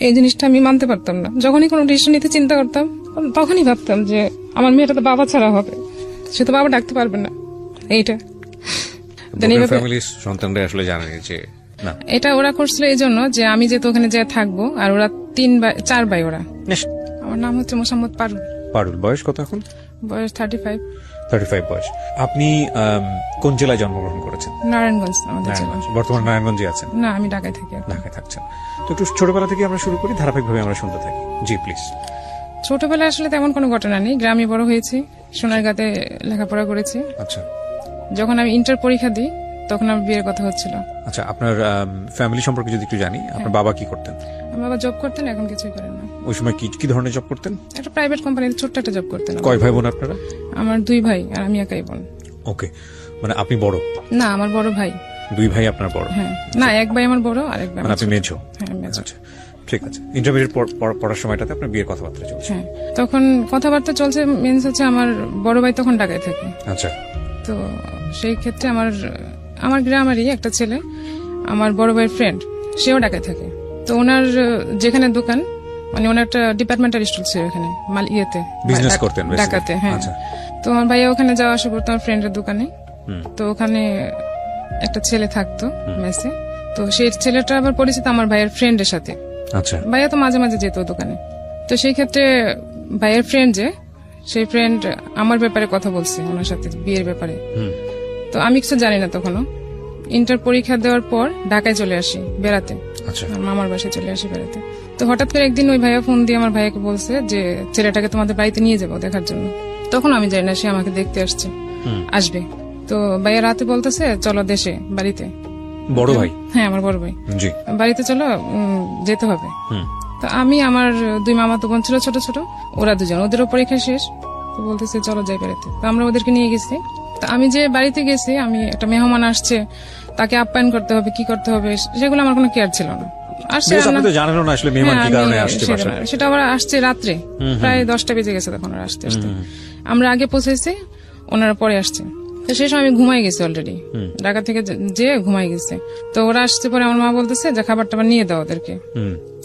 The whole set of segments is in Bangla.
এই জিনিসটা আমি মানতে পারতাম না। যখনই কোনো ডিসিশন নিতে চিন্তা করতাম তখনই ভাবতাম যে আমার মেয়েটা তো বাবা ছাড়া হবে, সে তো বাবা ডাকতে পারবে না। এইটা ফ্যামিলির সন্তানরা আসলে জানে যে না, এটা ওরা করছিল এই জন্য যে আমি যেহেতু ওখানে যেয়ে থাকবো, আর ওরা 4 ভাই ওরা। আমার নাম হচ্ছে মোসাম্মদ পারুল। পারুল, বয়স কত এখন? বয়স 35। 35 বয়স। আপনি কোন জেলায় জন্মগ্রহণ করেছেন? নারায়ণগঞ্জ আমাদের জেলা। বর্তমানে নারায়ণগঞ্জে আছেন? না, আমি ঢাকায় থাকি। ঢাকায় থাকছেন। তো একটু ছোটবেলা থেকে আমরা শুরু করি, ধারাবাহিকভাবে আমরা শুনতে থাকি। জি প্লিজ। ছোটবেলায় আসলে তেমন কোনো ঘটনা নেই, গ্রামে বড় হয়েছি, সোনারগাঁতে লেখাপড়া করেছি। আচ্ছা, যখন আমি ইন্টার পরীক্ষা দিই তখন আমার বিয়ের কথা হচ্ছিল। আচ্ছা, আপনার ফ্যামিলি সম্পর্কে যদি একটু জানি। আপনার বাবা কি করতেন? আমার বাবা জব করতেন, এখন কিছুই করেন না। ওই সময় কি ধরনের জব করতেন? একটা প্রাইভেট কোম্পানিতে ছোট্ট একটা জব করতেন। কয় ভাই বোন আপনারা? আমার 2 ভাই আর আমি একাই বোন। ওকে, মানে আপনি বড়? না, আমার বড় ভাই। 2 ভাই আপনার বড়? হ্যাঁ, না, এক ভাই আমার বড় আর এক ভাই মানে আপনি মেজো? হ্যাঁ, মেজো। আচ্ছা, ঠিক আছে। ইন্টারমিডিয়েট পড়ার সময়টাতে আপনার বিয়ের কথাবার্তা চলছে? হ্যাঁ, তখন কথাবার্তা চলছে। মিন্স হচ্ছে আমার বড় ভাই তখন ঢাকায় থাকে। আচ্ছা। তো সেই ক্ষেত্রে আমার গ্রামেরই একটা ছেলে, আমার বড় ভাইয়ের ফ্রেন্ড, সেও ঢাকায় থাকে। তো ওনার যেখানে দোকান, মানে ওনার একটা ডিপার্টমেন্টাল স্টোর ছিল এখানে বিজনেস করতেন ঢাকাতে। হ্যাঁ, তো আমার ভাইয়া ওখানে যাওয়া আসা করতো আমার ফ্রেন্ডের দোকানে। তো ওখানে একটা ছেলে থাকতো মেসে। তো সেই ছেলেটা আবার পরিচিত আমার ভাইয়ের ফ্রেন্ডের সাথে। আচ্ছা। ভাইয়া তো মাঝে মাঝে যেত দোকানে। তো সেই ক্ষেত্রে ভাইয়ের ফ্রেন্ড সেই ফ্রেন্ড আমার ব্যাপারে কথা বলছে ওনার সাথে, বিয়ের ব্যাপারে। তো আমি কিছু জানি না তখনও। ইন্টার পরীক্ষা দেওয়ার পর ঢাকায় চলে আসি বেড়াতে। আচ্ছা। মামার বাসায় চলে আসি বেড়াতে। তো হঠাৎ করে একদিন ওই ভাইয়া ফোন দিয়ে আমার ভাইয়াকে বলছে যে ছেলেটাকে তোমাদের বাড়িতে নিয়ে যাবো দেখার জন্য। তখন আমি জানি না সে আমাকে দেখতে আসবে। তো ভাইয়া রাতে বলতেছে চলো দেশে, বাড়িতে। বড় ভাই? হ্যাঁ, আমার বড় ভাই। জি। বাড়িতে চলো, যেতে হবে। তো আমি, আমার 2 মামাতো বোন ছিল ছোট ছোট, ওরা 2জন, ওদেরও পরীক্ষা শেষ। তো বলতেছে চলো যাই বেড়াতে। তো আমরা ওদেরকে নিয়ে গেছি। তো আমি যে বাড়িতে গেছি, আমি একটা মেহমান আসছে, তাকে আপ্যায়ন করতে হবে, কি করতে হবে, সেগুলো আমার কোনো কেয়ার ছিল না। আসছে সেটা আবার আসছে রাত্রে, প্রায় 10টা বেজে গেছে তখন ওরা আসতে আসতে। আমরা আগে পৌঁছেছি, ওনারা পরে আসছে। তো সেই সময় আমি ঘুমাই গেছি অলরেডি, ঢাকা থেকে যে ঘুমাই গেছে। তো ওরা আসছে পরে আমার মা বলতেছে যে খাবার টাবার নিয়ে দাও ওদেরকে।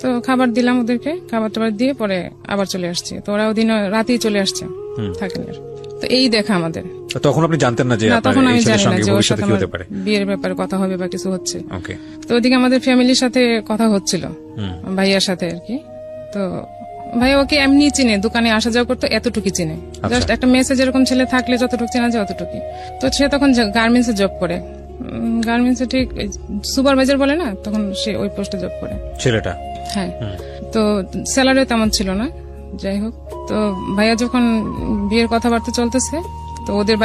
তো খাবার দিলাম ওদেরকে, খাবার টাবার দিয়ে পরে আবার চলে আসছে। তো ওরা ওদিন রাতেই চলে আসছে, থাকেন। তো এই দেখা আমাদের। তখন আপনি জানতেন না যে তখন আমি জানি না যে ভবিষ্যতে কি হতে পারে, বিয়ের ব্যাপারে কথা হবে বা কিছু হচ্ছে। তো ওদিকে আমাদের ফ্যামিলির সাথে কথা হচ্ছিল, ভাইয়ার সাথে আর কি। তো ভাই ওকে এমনি চিনে, দোকানে আসা যাওয়া করতো, এতটুকু চিনে। জাস্ট একটা মেসেজ এরকম ছেলে থাকলে যতটুকু চেনা যায় অতটুকু। তো সে তখন গার্মেন্টসে জব করে, গার্মেন্টসে ঠিক সুপারভাইজার বলে না, তখন সে ওই পোস্টে জব করে ছেলেটা। হ্যাঁ, তো স্যালারিও তেমন ছিল না। যাই হোক, তো ভাইয়া যখন বিয়ের কথাবার্তা চলতেছে, তো ওদের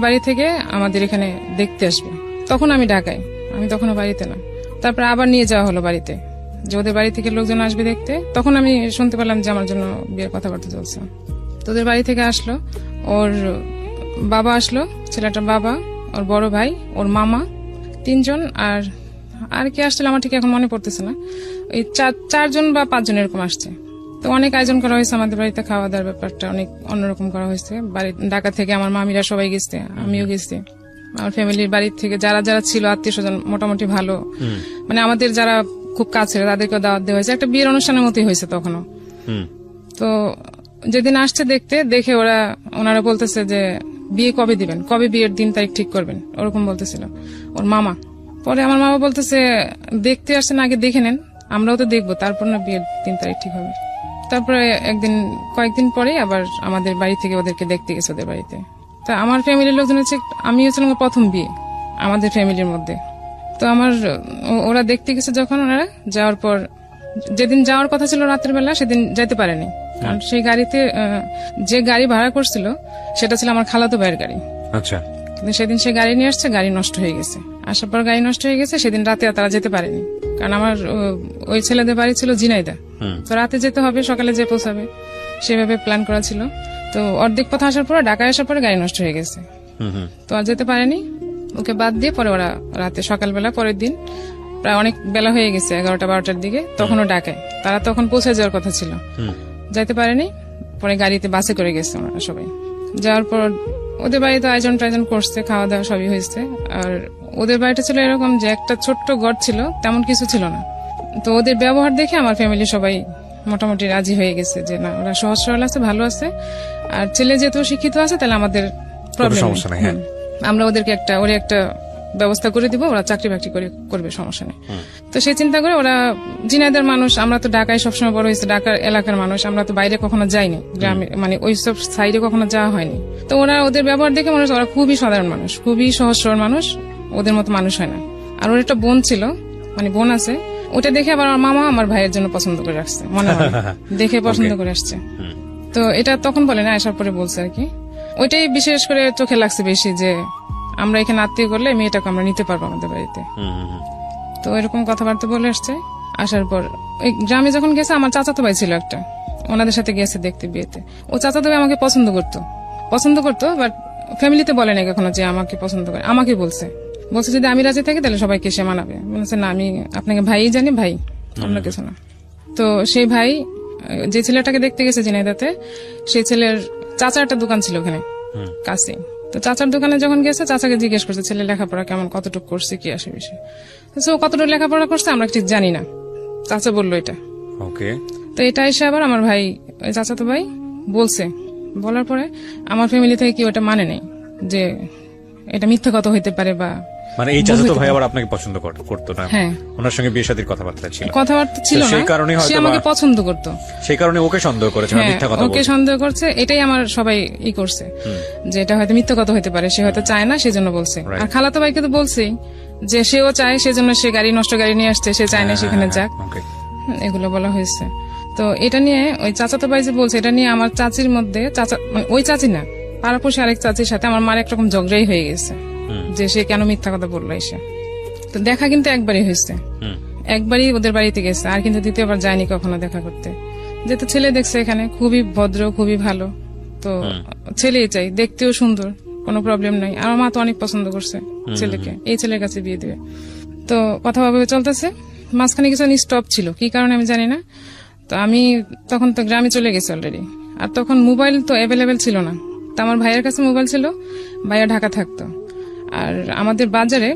বাড়ি থেকে আমাদের এখানে দেখতে আসবে। তখন আমি ঢাকায়, আমি তখনও বাড়িতে না। তারপর আবার নিয়ে যাওয়া হলো বাড়িতে, যে ওদের বাড়ি থেকে লোকজন আসবে দেখতে। তখন আমি শুনতে পেলাম যে আমার জন্য বিয়ের কথাবার্তা চলছে। তো ওদের বাড়ি থেকে আসলো, ওর বাবা আসলো, ছেলেটার বাবা, ওর বড় ভাই, ওর মামা, 3 জন, আর কি আসছিল আমার ঠিক এখন মনে পড়তেছে না। এই 4 জন বা 5 জন এরকম আসছে। তো অনেক আয়োজন করা হয়েছে আমাদের বাড়িতে, খাওয়া দাওয়ার ব্যাপারটা অনেক অন্যরকম করা হয়েছে। ঢাকা থেকে আমার মামিরা সবাই গেছে, আমিও গেছি। আমার ফ্যামিলির বাড়ি থেকে যারা যারা ছিল আত্মীয় স্বজন মোটামুটি ভালো, মানে আমাদের যারা খুব কাছে তাদেরকে দাওয়াত দেওয়া হয়েছে। একটা বিয়ের অনুষ্ঠানের মতোই হয়েছে তখনও। তো যেদিন আসছে দেখে ওনারা বলতেছে যে বিয়ে কবে দিবেন, কবে বিয়ের দিন তারিখ ঠিক করবেন, ওরকম বলতেছিল ওর মামা। পরে আমার মামা বলতেছে দেখতে আসছেন, আগে দেখে নেন, আমরাও তো দেখবো, তারপর না বিয়ের দিন তারিখ ঠিক হবে। তারপরে কয়েকদিন পরে আবার আমাদের বাড়ি থেকে ওদেরকে দেখতে গেছে ওদের বাড়িতে। তা আমার ফ্যামিলির লোকজন হচ্ছে, আমি হচ্ছিলাম প্রথম বিয়ে আমাদের ফ্যামিলির মধ্যে। তো ওরা দেখতে গেছে যখন, ওনারা যাওয়ার পর যেদিন যাওয়ার কথা ছিল রাতের বেলা, সেদিন যেতে পারেনি। কারণ সেই গাড়িতে যে গাড়ি ভাড়া করছিল সেটা ছিল আমার খালাতো ভাইয়ের গাড়ি। আচ্ছা। কিন্তু সেদিন সে গাড়ি নিয়ে আসছে, গাড়ি নষ্ট হয়ে গেছে। আসার পর গাড়ি নষ্ট হয়ে গেছে, সেদিন রাতে তারা যেতে পারেনি। কারণ আমার ওই ছেলেদের বাড়ি ছিল ঝিনাইদহ, তো রাতে যেতে হবে, সকালে যে পৌঁছাবে সেভাবে প্ল্যান করা ছিল। তো অর্ধেক পথ আসার পর, ঢাকায় আসার পরে গাড়ি নষ্ট হয়ে গেছে, তো আর যেতে পারেনি। ওকে বাদ দিয়ে পরে ওরা রাতে সকালবেলা পরের দিন প্রায় অনেক বেলা হয়ে গেছে, 11টা-12টার দিকে, তখনও ঢাকায়। তারা তখন পৌঁছে যাওয়ার কথা ছিল, যাইতে পারেনি। পরে গাড়িতে বাসে করে গেছে ওনারা সবাই। যাওয়ার পর ওদের বাড়িতে আয়োজন টায়োজন করছে, খাওয়া দাওয়া সবই হয়েছে। আর ওদের বাড়িটা ছিল এরকম যে একটা ছোট্ট ঘর ছিল, তেমন কিছু ছিল না, তো ওদের ব্যবহার দেখে আমার ফ্যামিলি সবাই মোটামুটি রাজি হয়ে গেছে যে না ওরা সহজ সরল আছে, ভালো আছে, আর ছেলে যেহেতু শিক্ষিত আছে তাহলে আমাদের প্রবলেম সমস্যা নেই, হ্যাঁ। আমরা ওদেরকে একটা ব্যবস্থা করে দিব, ওরা চাকরি বাকরি করে করবে, সমস্যা নেই। তো সেই চিন্তা করে ওরা ঝিনাইদের মানুষ, আমরা তো ঢাকায় সবসময় বড় হয়েছে, ঢাকার এলাকার মানুষ, আমরা তো বাইরে কখনো যাইনি, গ্রামে মানে ওই সব সাইডে কখনো যাওয়া হয়নি। তো ওরা ওদের ব্যবহার দেখে মনে হচ্ছে ওরা খুবই সাধারণ মানুষ, খুবই সহজ সরল মানুষ, ওদের মতো মানুষ হয় না। আর ওর একটা বোন ছিল, মানে বোন আছে, ওটা দেখে আবার আমার মামা আমার ভাইয়ের জন্য পছন্দ করে রাখছে, মনে হয় দেখে পছন্দ করে আসছে। তো এটা তখন বলে না, আসার পরে বলছে আর কি। ওইটাই বিশেষ করে চোখে লাগছে বেশি, যে আমরা এখানে আত্মীয় করলে মেয়েটাকে আমরা নিতে পারবো আমাদের বাড়িতে। তো এরকম কথাবার্তা বলে আসছে। আসার পর ওই গ্রামে যখন গেছে, আমার চাচাতো ভাই ছিল একটা, ওনাদের সাথে গেছে দেখতে বিয়েতে। ও চাচাতো ভাই আমাকে পছন্দ করতো, বাট ফ্যামিলিতে বলে নাই কখনো যে আমাকে পছন্দ করে। আমাকে বলছে যদি আমি রাজি থাকি তাহলে সবাইকে সে মানাবে। বলছে না, আমি আপনাকে ভাই জানি, ভাই, অন্য কিছু না। তো সেই ভাই যে ছেলেটাকে দেখতে গেছে ঝিনাইদহতে, সেই ছেলের চাচার একটা দোকান ছিল ওখানে কাছে। তো চাচার দোকানে যখন গেছে, চাচাকে জিজ্ঞেস করছে ছেলে লেখাপড়া কেমন, কতটুকু করছে, কি আসে বিষয়। তো কতটুকু লেখাপড়া করছে আমরা ঠিক জানি না, চাচা বললো এটা। ওকে। তো এটা এসে আবার আমার ভাই, ওই চাচাতো ভাই বলছে, বলার পরে আমার ফ্যামিলি থেকে কি ওটা মানে নেই যে এটা মিথ্যা কথা হইতে পারে, বা মানে এই চাচাতো ভাই আবার আপনাকে পছন্দ করতো না? হ্যাঁ, ওনার সঙ্গে বিয়ে শাদীর কথাবার্তা ছিল না, সেই কারণে সে আমাকে পছন্দ করতো, সেই কারণে ওকে সন্দেহ করেছে, মিথ্যা কথা ওকে সন্দেহ করছে। এটাই আমার সবাই করছে যে এটা হয়তো মিথ্যা কথা হইতে পারে, সে হয়তো চায় না সেজন্য বলছে। আর খালাতো ভাইকে তো বলছেই যে সেও চায়, সেজন্য সে নষ্ট গাড়ি নিয়ে আসছে, সে চায় না সেখানে যাক, এগুলো বলা হয়েছে। তো এটা নিয়ে ওই চাচাতো ভাই যে বলছে, এটা নিয়ে আমার চাচির মধ্যে, মানে ওই চাচি না, পাড়াপড়শি আরেক চাচির সাথে আমার মার একরকম ঝগড়াই হয়ে গেছে যে সে কেন মিথ্যা কথা বললো এসে। তো দেখা কিন্তু একবারই হয়েছে, একবারই ওদের বাড়িতে গেছে, আর কিন্তু দ্বিতীয়বার যায়নি কখনো দেখা করতে। যেহেতু ছেলে দেখছে এখানে, খুবই ভদ্র, খুবই ভালো, তো ছেলেই চাই, দেখতেও সুন্দর, কোনো প্রবলেম নাই। আমার মা তো অনেক পছন্দ করছে ছেলেকে, এই ছেলের কাছে বিয়ে দিবে। তো কথা ভাবে চলতেছে, মাঝখানে কিছু স্টপ ছিল, কি কারণে আমি জানি না। তো আমি তখন তো গ্রামে চলে গেছি অলরেডি, আর তখন মোবাইল তো অ্যাভেলেবেল ছিল না। তো আমার ভাইয়ের কাছে মোবাইল ছিল, ভাইয়া ঢাকা থাকতো। আর আমাদের বাজারে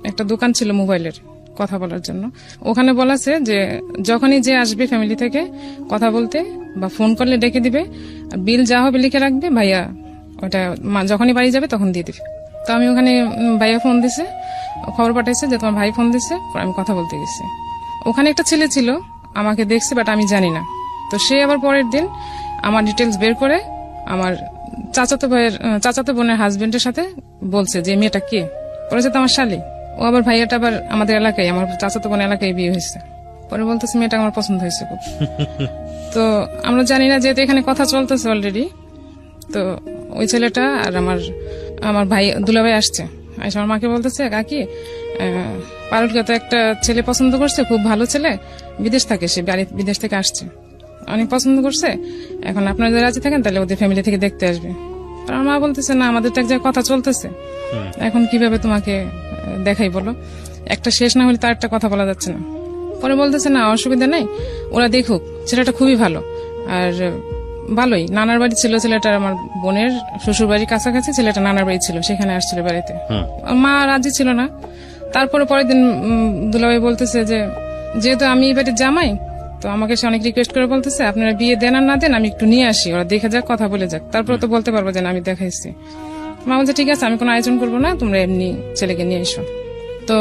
একটা দোকান ছিল মোবাইলের কথা বলার জন্য। ওখানে বলাছে যে যখনই যে আসবে ফ্যামিলি থেকে কথা বলতে বা ফোন করলে ডেকে দিবে, আর বিল যা হবে লিখে রাখবে, ভাইয়া ওটা যখনই বাড়ি যাবে তখন দিয়ে দিবে। তো আমি ওখানে ভাইয়া ফোন দিছে, খবর পাঠাইছে যে তোমার ভাই ফোন দিছে, আমি কথা বলতে গেছি। ওখানে একটা ছেলে ছিল, আমাকে দেখছে, বাট আমি জানি না। তো সে আবার পরের দিন আমার ডিটেলস বের করে আমার চাচাতো বোনের হাজবেন্ডের সাথে বলছে যে মেয়েটা কে, বলেছে তো আমার শালি। ও আবার ভাইয়াটা আবার আমাদের এলাকায়, আমার চাচাতো বোনের এলাকায় বিয়ে হয়েছে। পরে বলতেছে মেয়েটা আমার পছন্দ হয়েছে খুব। তো আমরা জানি না, যেহেতু এখানে কথা চলতেছে অলরেডি। তো ওই ছেলেটা আর আমার ভাই দুলাভাই আসছে, আমার মাকে বলতেছে কাকি, পারুলকে তো একটা ছেলে পছন্দ করছে, খুব ভালো ছেলে, বিদেশ থাকে, সে বিদেশ থেকে আসছে, অনেক পছন্দ করছে, এখন আপনারা যদি রাজি থাকেন তাহলে ওদের ফ্যামিলি থেকে দেখতে আসবে। আমার মা বলতেছে না, আমাদের তো এক জায়গায় কথা চলতেছে, এখন কিভাবে তোমাকে দেখাই বলো, একটা শেষ না হলে তার একটা কথা বলা যাচ্ছে না। পরে বলতেছে না, অসুবিধা নেই, ওরা দেখুক, ছেলেটা খুবই ভালো, আর ভালোই, নানার বাড়ি ছিল ছেলেটার, আমার বোনের শ্বশুর বাড়ির কাছাকাছি ছেলেটা নানার বাড়ি ছিল, সেখানে আসছিল বাড়িতে। মা রাজি ছিল না। তারপরে পরের দিন দুলাভাই বলতেছে যে যেহেতু আমি এই বাড়ির জামাই, তো আমাকে সে অনেক রিকোয়েস্ট করে বলতেছে আপনারা বিয়ে দেন আর না দেন, আমি একটু নিয়ে আসি, ওরা দেখে যাক, কথা বলে যাক, তারপরে তো বলতে পারবো যে না আমি দেখাইছি। মা বলছে ঠিক আছে, আমি কোনো আয়োজন করবো না, তোমরা এমনি ছেলেকে নিয়ে এসো। তো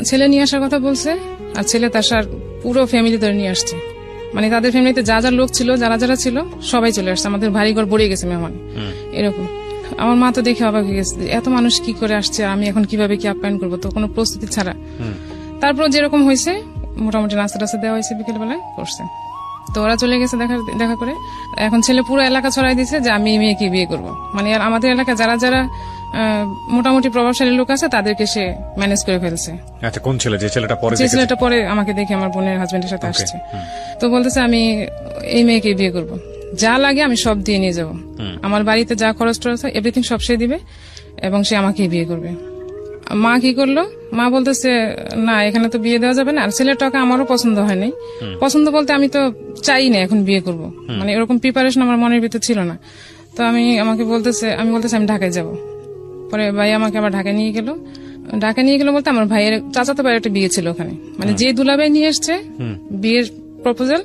ছেলে নিয়ে আসার কথা বলছে, আর ছেলে তার পুরো ফ্যামিলি ধরে নিয়ে আসছে, মানে তাদের ফ্যামিলিতে যা যা লোক ছিল, যারা ছিল সবাই চলে আসছে, আমাদের ভারী ঘর ভরে গেছে মেহমান এরকম। আমার মা তো দেখে অবাক হয়ে গেছে, এত মানুষ কি করে আসছে, আমি এখন কিভাবে কি আপ্যায়ন করবো, তো কোনো প্রস্তুতি ছাড়া। তারপর যেরকম হয়েছে মোটামুটি নাস্তা টাস্তা দেওয়া হয়েছে, বিকেল বেলায় করছে। তো ওরা চলে গেছে দেখা করে। এখন ছেলে পুরো এলাকা ছড়াই দিছে যে আমি মেয়েকে বিয়ে করবো, মানে আর আমাদের এলাকায় যারা মোটামুটি প্রভাবশালী লোক আছে তাদেরকে সে ম্যানেজ করে ফেলছে। আচ্ছা, কোন ছেলে? যে ছেলেটা পরে আমাকে দেখে আমার বোনের হাজবেন্ডের সাথে আসছে। তো বলতেছে আমি এই মেয়েকে বিয়ে করবো, যা লাগে আমি সব দিয়ে নিয়ে যাবো, আমার বাড়িতে যা খরচ টরচ এভরিথিং সব সে দিবে, এবং সে আমাকেই বিয়ে করবে। মা কি করলো, মা বলতেছে না, এখানে তো বিয়ে দেওয়া যাবে না, আর ছেলের টাকা আমারও পছন্দ হয়নি। পছন্দ বলতে আমি তো চাই না এখন বিয়ে করব, মানে এরকম প্রিপারেশন আমার মনের ভিতর ছিল না। তো আমি বলতেছে আমি ঢাকায় যাব। পরে ভাই আমাকে আবার ঢাকায় নিয়ে গেল। ঢাকা নিয়ে গেল বলতে আমার ভাইয়ের চাচাতো ভাইয়ের একটা বিয়ে ছিল ওখানে, মানে যে দুলাভাই নিয়ে এসছে বিয়ের প্রপোজাল,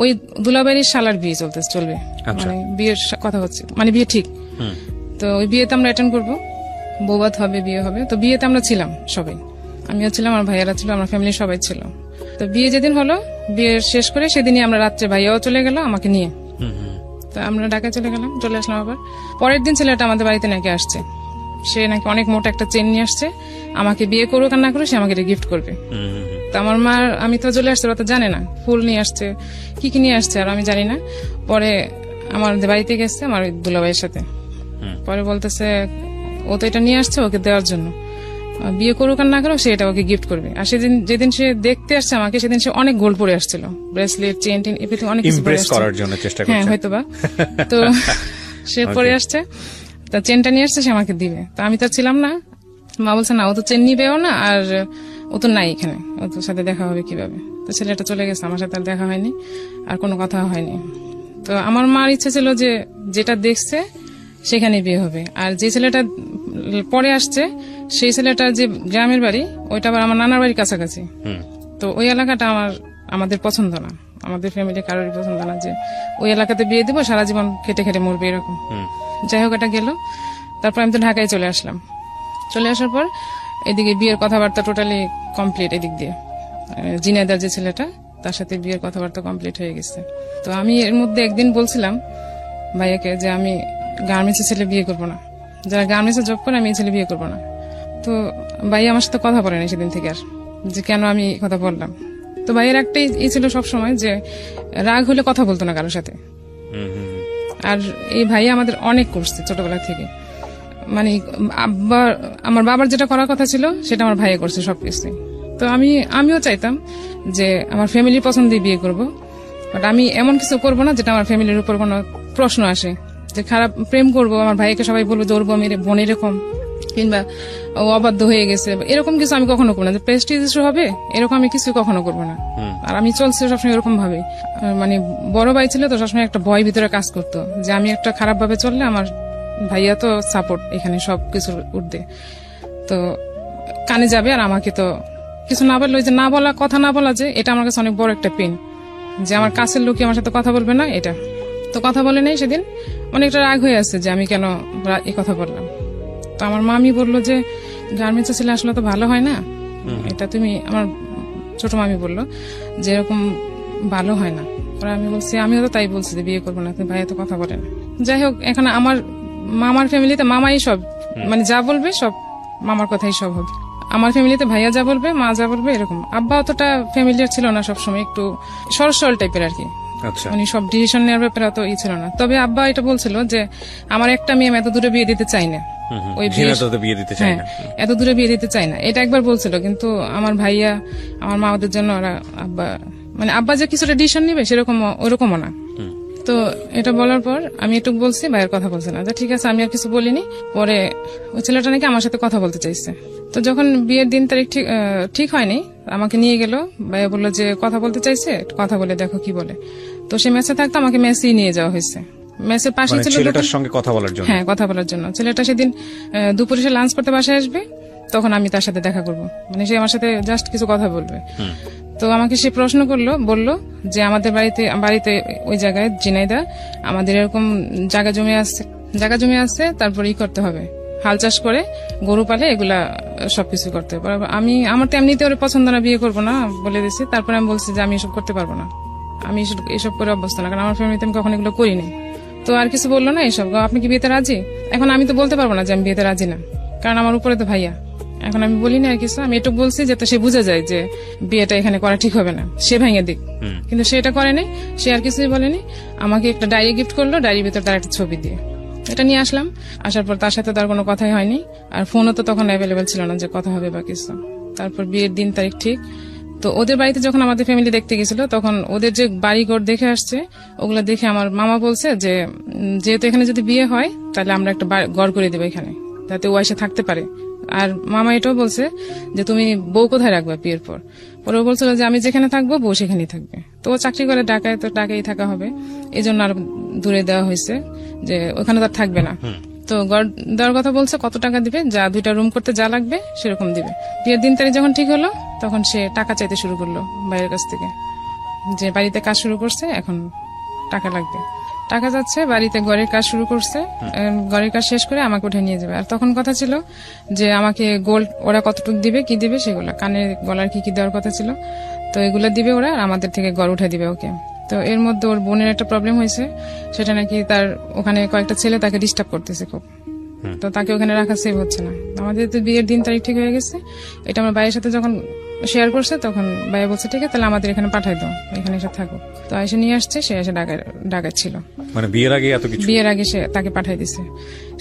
ওই দুলাভাইয়ের শালার বিয়ে চলবে, মানে বিয়ের কথা হচ্ছে, মানে বিয়ে ঠিক। তো ওই বিয়েতে আমরা অ্যাটেন্ড করবো, বৌভাত হবে, বিয়ে হবে। তো বিয়েতে আমরা ছিলাম সবাই, আমিও ছিলাম, আমার ভাইয়ারা ছিল, আমার ফ্যামিলির সবাই ছিল। তো বিয়ে যেদিন হলো, বিয়ে শেষ করে সেদিনই আমরা রাত্রে ভাইয়াও চলে গেল আমাকে নিয়ে। তো আমরা ঢাকায় চলে আসলাম। আবার পরের দিন ছেলেটা আমাদের বাড়িতে নাকি আসছে, সে নাকি অনেক মোটা একটা চেন নিয়ে আসছে, আমাকে বিয়ে করুক আর না করে সে আমাকে এটা গিফট করবে। তো আমার মা, আমি তো চলে আসছে, ওরা তো জানে না, ফুল নিয়ে আসছে, কি নিয়ে আসছে আর আমি জানি না। পরে আমার বাড়িতে গেছে আমার দুলাভাইয়ের সাথে, পরে বলতেছে ও তো এটা নিয়ে আসছে ওকে দেওয়ার জন্য, বিয়ে করুক আর না করুক সে এটা ওকে গিফট করবে। আর সেদিন যেদিন সে দেখতে আসছে আমাকে, সেদিন সে অনেক গোল্ড পরে আসছিল, ব্রেসলেট, চেন টেন, এভরিথিং অনেক কিছু পরে আসছে, করার জন্য চেষ্টা করছে, হ্যাঁ হয়তো বা। তো সে পরে আসছে, তা চেনটা নিয়ে আসছে, সে আমাকে দিবে। তো আমি তো ছিলাম না, মা বলছে না ও তো চেন নিবেও না, আর ও তো নাই এখানে, ও তোর সাথে দেখা হবে কিভাবে। তো ছেলেটা চলে গেছে, আমার সাথে আর দেখা হয়নি, আর কোনো কথা হয়নি। তো আমার মার ইচ্ছে ছিল যে যেটা দেখছে সেখানে বিয়ে হবে, আর যে ছেলেটা পরে আসছে সেই ছেলেটার যে গ্রামের বাড়ি, ওইটা আবার আমার নানার বাড়ির কাছাকাছি। তো ওই এলাকাটা আমাদের পছন্দ না, আমাদের ফ্যামিলি কারোরই পছন্দ না যে ওই এলাকাতে বিয়ে দিব, সারা জীবন খেটে খেটে মরবে এরকম। যাই হোক, এটা গেল। তারপর আমি তো ঢাকায় চলে আসলাম। চলে আসার পর এদিকে বিয়ের কথাবার্তা টোটালি কমপ্লিট, এদিক দিয়ে জিনাইদার যে ছেলেটা, তার সাথে বিয়ের কথাবার্তা কমপ্লিট হয়ে গেছে। তো আমি এর মধ্যে একদিন বলছিলাম ভাইয়াকে যে আমি গার্মেন্টসের ছেলে বিয়ে করবো না, যারা গার্মেন্টসে জব করে আমি এই ছেলে বিয়ে করবো না। তো ভাইয়া আমার সাথে কথা বলেনি সেদিন থেকে আর, যে কেন আমি কথা বললাম। তো ভাইয়ের একটাই ই ছিল সবসময় যে রাগ হলে কথা বলতো না কারোর সাথে। আর এই ভাইয়া আমাদের অনেক করছে ছোটবেলা থেকে, মানে আমার বাবার যেটা করার কথা ছিল সেটা আমার ভাইয়া করছে সবকিছু। তো আমিও চাইতাম যে আমার ফ্যামিলির পছন্দে বিয়ে করব, বাট আমি এমন কিছু করব না যেটা আমার ফ্যামিলির উপর কোনো প্রশ্ন আসে, যে খারাপ প্রেম করব, আমার ভাইকে সবাই বলবো দৌড়বো মেরে বোন এরকম, কিংবা ও অবাধ্য হয়ে গেছে, এরকম কিছু আমি কখনো করবো না। যে প্রেস্টিজ ইস্যু হবে এরকম আমি কিছু কখনো করবো না। আর আমি চলছে সবসময় এরকম ভাবে, মানে বড় ভাই ছিল তো সবসময় একটা ভয় ভিতরে কাজ করতো যে আমি একটা খারাপ ভাবে চললে আমার ভাইয়া তো সাপোর্ট এখানে সবকিছুর ঊর্ধ্বে, তো কানে যাবে, আর আমাকে তো কিছু না বললে, ওই যে না বলা, কথা না বলা, যে এটা আমার কাছে অনেক বড় একটা পেন, যে আমার কাছের লোকই আমার সাথে কথা বলবে না, এটা তো কথা বলে নাই। সেদিন অনেকটা রাগ হয়ে আছে যে আমি কেন এই কথা বললাম। তো আমার মামি বললো যে গার্মেন্টসে ছেলে আসলে তো ভালো হয় না, এটা তুমি, আমার ছোট মামি বললো যে এরকম ভালো হয় না। পরে আমি বলছি আমিও তো তাই বলছি যে বিয়ে করবো না, তুমি ভাইয়া তো কথা বলে না। যাই হোক, এখন আমার মামার ফ্যামিলিতে মামাই সব, মানে যা বলবে সব মামার কথাই সব হবে। আমার ফ্যামিলিতে ভাইয়া যা বলবে, মা যা বলবে, এরকম। আব্বা অতটা ফ্যামিলিয়ার ছিল না, সবসময় একটু সরল টাইপের আর কি, মানে সব ডিসিশন নেওয়ার ব্যাপারে অত ছিল না। তবে আব্বা এটা বলছিল যে আমার একটা মেয়ে এত দূরে বিয়ে দিতে চাই না, ওই এত দূরে বিয়ে দিতে চাই না, এটা একবার বলছিল। কিন্তু আমার ভাইয়া, আমার মা, ওদের জন্য ওরা আব্বা, মানে আব্বা যে কিছুটা ডিসিশন নিবে সেরকম ওরকমও না। তো এটা বলার পর আমি একটু বলছি, ভাইয়ের কথা বলছে না, ঠিক আছে আমি আর কিছু বলিনি। পরে ওই ছেলেটা নাকি আমার সাথে কথা বলতে চাইছে। তো যখন বিয়ের দিন তারিখ ঠিক হয়নি, আমাকে নিয়ে গেল, ভাইয়া বললো যে কথা বলতে চাইছে, কথা বলে দেখো কি বলে। তো সে মেসে থাকতো, আমাকে মেসেই নিয়ে যাওয়া হয়েছে। মেসের পাশে ছিল ছেলেটার সঙ্গে কথা বলার জন্য, হ্যাঁ কথা বলার জন্য। ছেলেটা সেদিন দুপুরে সে লাঞ্চ করতে বাসায় আসবে, তখন আমি তার সাথে দেখা করব, মানে সে আমার সাথে জাস্ট কিছু কথা বলবে। তো আমাকে সে প্রশ্ন করলো, বলল যে আমাদের বাড়িতে ওই জায়গায় জিনাইদা আমাদের এরকম জায়গা জমি আছে, তারপর করতে হবে, হাল চাষ করে গরু পালে, এগুলা সবকিছু করতে হবে। আমার তো এমনিতে ওর পছন্দ না, বিয়ে করবো না বলে দিয়েছি। তারপরে আমি বলছি যে আমি এসব করতে পারবো না, আমি এসব করে অভ্যস্ত না, কারণ আমার ফ্যামিলিতে আমি কখনো এগুলো করিনি। তো আর কিছু বললো না এসব, আপনি কি বিয়েতে রাজি? এখন আমি তো বলতে পারবো না যে আমি বিয়েতে রাজি না, কারণ আমার উপরে তো ভাইয়া। এখন আমি বলিনি আর কিছু, আমি এটুকু বলছি যাতে সে বুঝে যায় যে বিয়েটা এখানে করা ঠিক হবে না, সে ভেঙে দিক। কিন্তু সে এটা করেনি, সে আর কিছুই বলেনি। আমাকে একটা ডায়েরি গিফট করলো, ডায়েরির ভিতর তার একটা ছবি দিয়ে, এটা নিয়ে আসলাম। আসার পর তার সাথে তার কোনো কথাই হয়নি, আর ফোনও তো তখন অ্যাভেলেবেল ছিল না যে কথা হবে বা কিছু। তারপর বিয়ের দিন তারিখ ঠিক। তো ওদের বাড়িতে যখন আমাদের ফ্যামিলি দেখতে গেছিল, তখন ওদের যে বাড়িঘর দেখে আসছে, ওগুলো দেখে আমার মামা বলছে যে যেহেতু এখানে যদি বিয়ে হয় তাহলে আমরা একটা ঘর করে দেবো এখানে, যাতে ও এসে থাকতে পারে। আর মামা এটাও বলছে যে তুমি বউ কোথায় রাখবা বিয়ের পর। পরে ও বলছিল যে আমি যেখানে থাকবো বউ সেখানেই থাকবে। তো ও চাকরি করে ঢাকায়, তো ঢাকায় থাকা হবে, এই জন্য আরো দূরে দেওয়া হয়েছে, যে ওখানে তার থাকবে না। তো ঘর দেওয়ার কথা বলছে, কত টাকা দিবে, যা 2টা রুম করতে যা লাগবে সেরকম দিবে। বিয়ের দিন তারিখ যখন ঠিক হলো তখন সে টাকা চাইতে শুরু করলো ভাইয়ের কাছ থেকে, যে বাড়িতে কাজ শুরু করছে এখন টাকা লাগবে। টাকা যাচ্ছে, বাড়িতে ঘরের কাজ শুরু করছে, ঘরের কাজ শেষ করে আমাকে উঠে নিয়ে যাবে। আর তখন কথা ছিল যে আমাকে গোল্ড ওরা কতটুকু দিবে, কি দিবে সেগুলো, কানের গলার কি কি দেওয়ার কথা ছিল, তো এগুলো দিবে ওরা, আর আমাদের থেকে ঘর উঠে দিবে ওকে। তো এর মধ্যে ওর বোনের একটা প্রবলেম হয়েছে, সেটা নাকি তার ওখানে কয়েকটা ছেলে তাকে ডিস্টার্ব করতেছে খুব, তো তাকে ওখানে রাখা সেভ হচ্ছে না। আমাদের তো বিয়ের দিন তারিখ ঠিক হয়ে গেছে, এটা আমার ভাইয়ের সাথে যখন শেয়ার করছে তখন ভাইয়া বলছে ঠিক আছে তাহলে আমাদের এখানে পাঠাই দাও, এখানে এসে থাকো। তো এসে নিয়ে আসছে, সে এসে ঢাকায় ছিল, মানে বিয়ের আগে এত কিছু? বিয়ের আগে সে তাকে পাঠাই দিছে।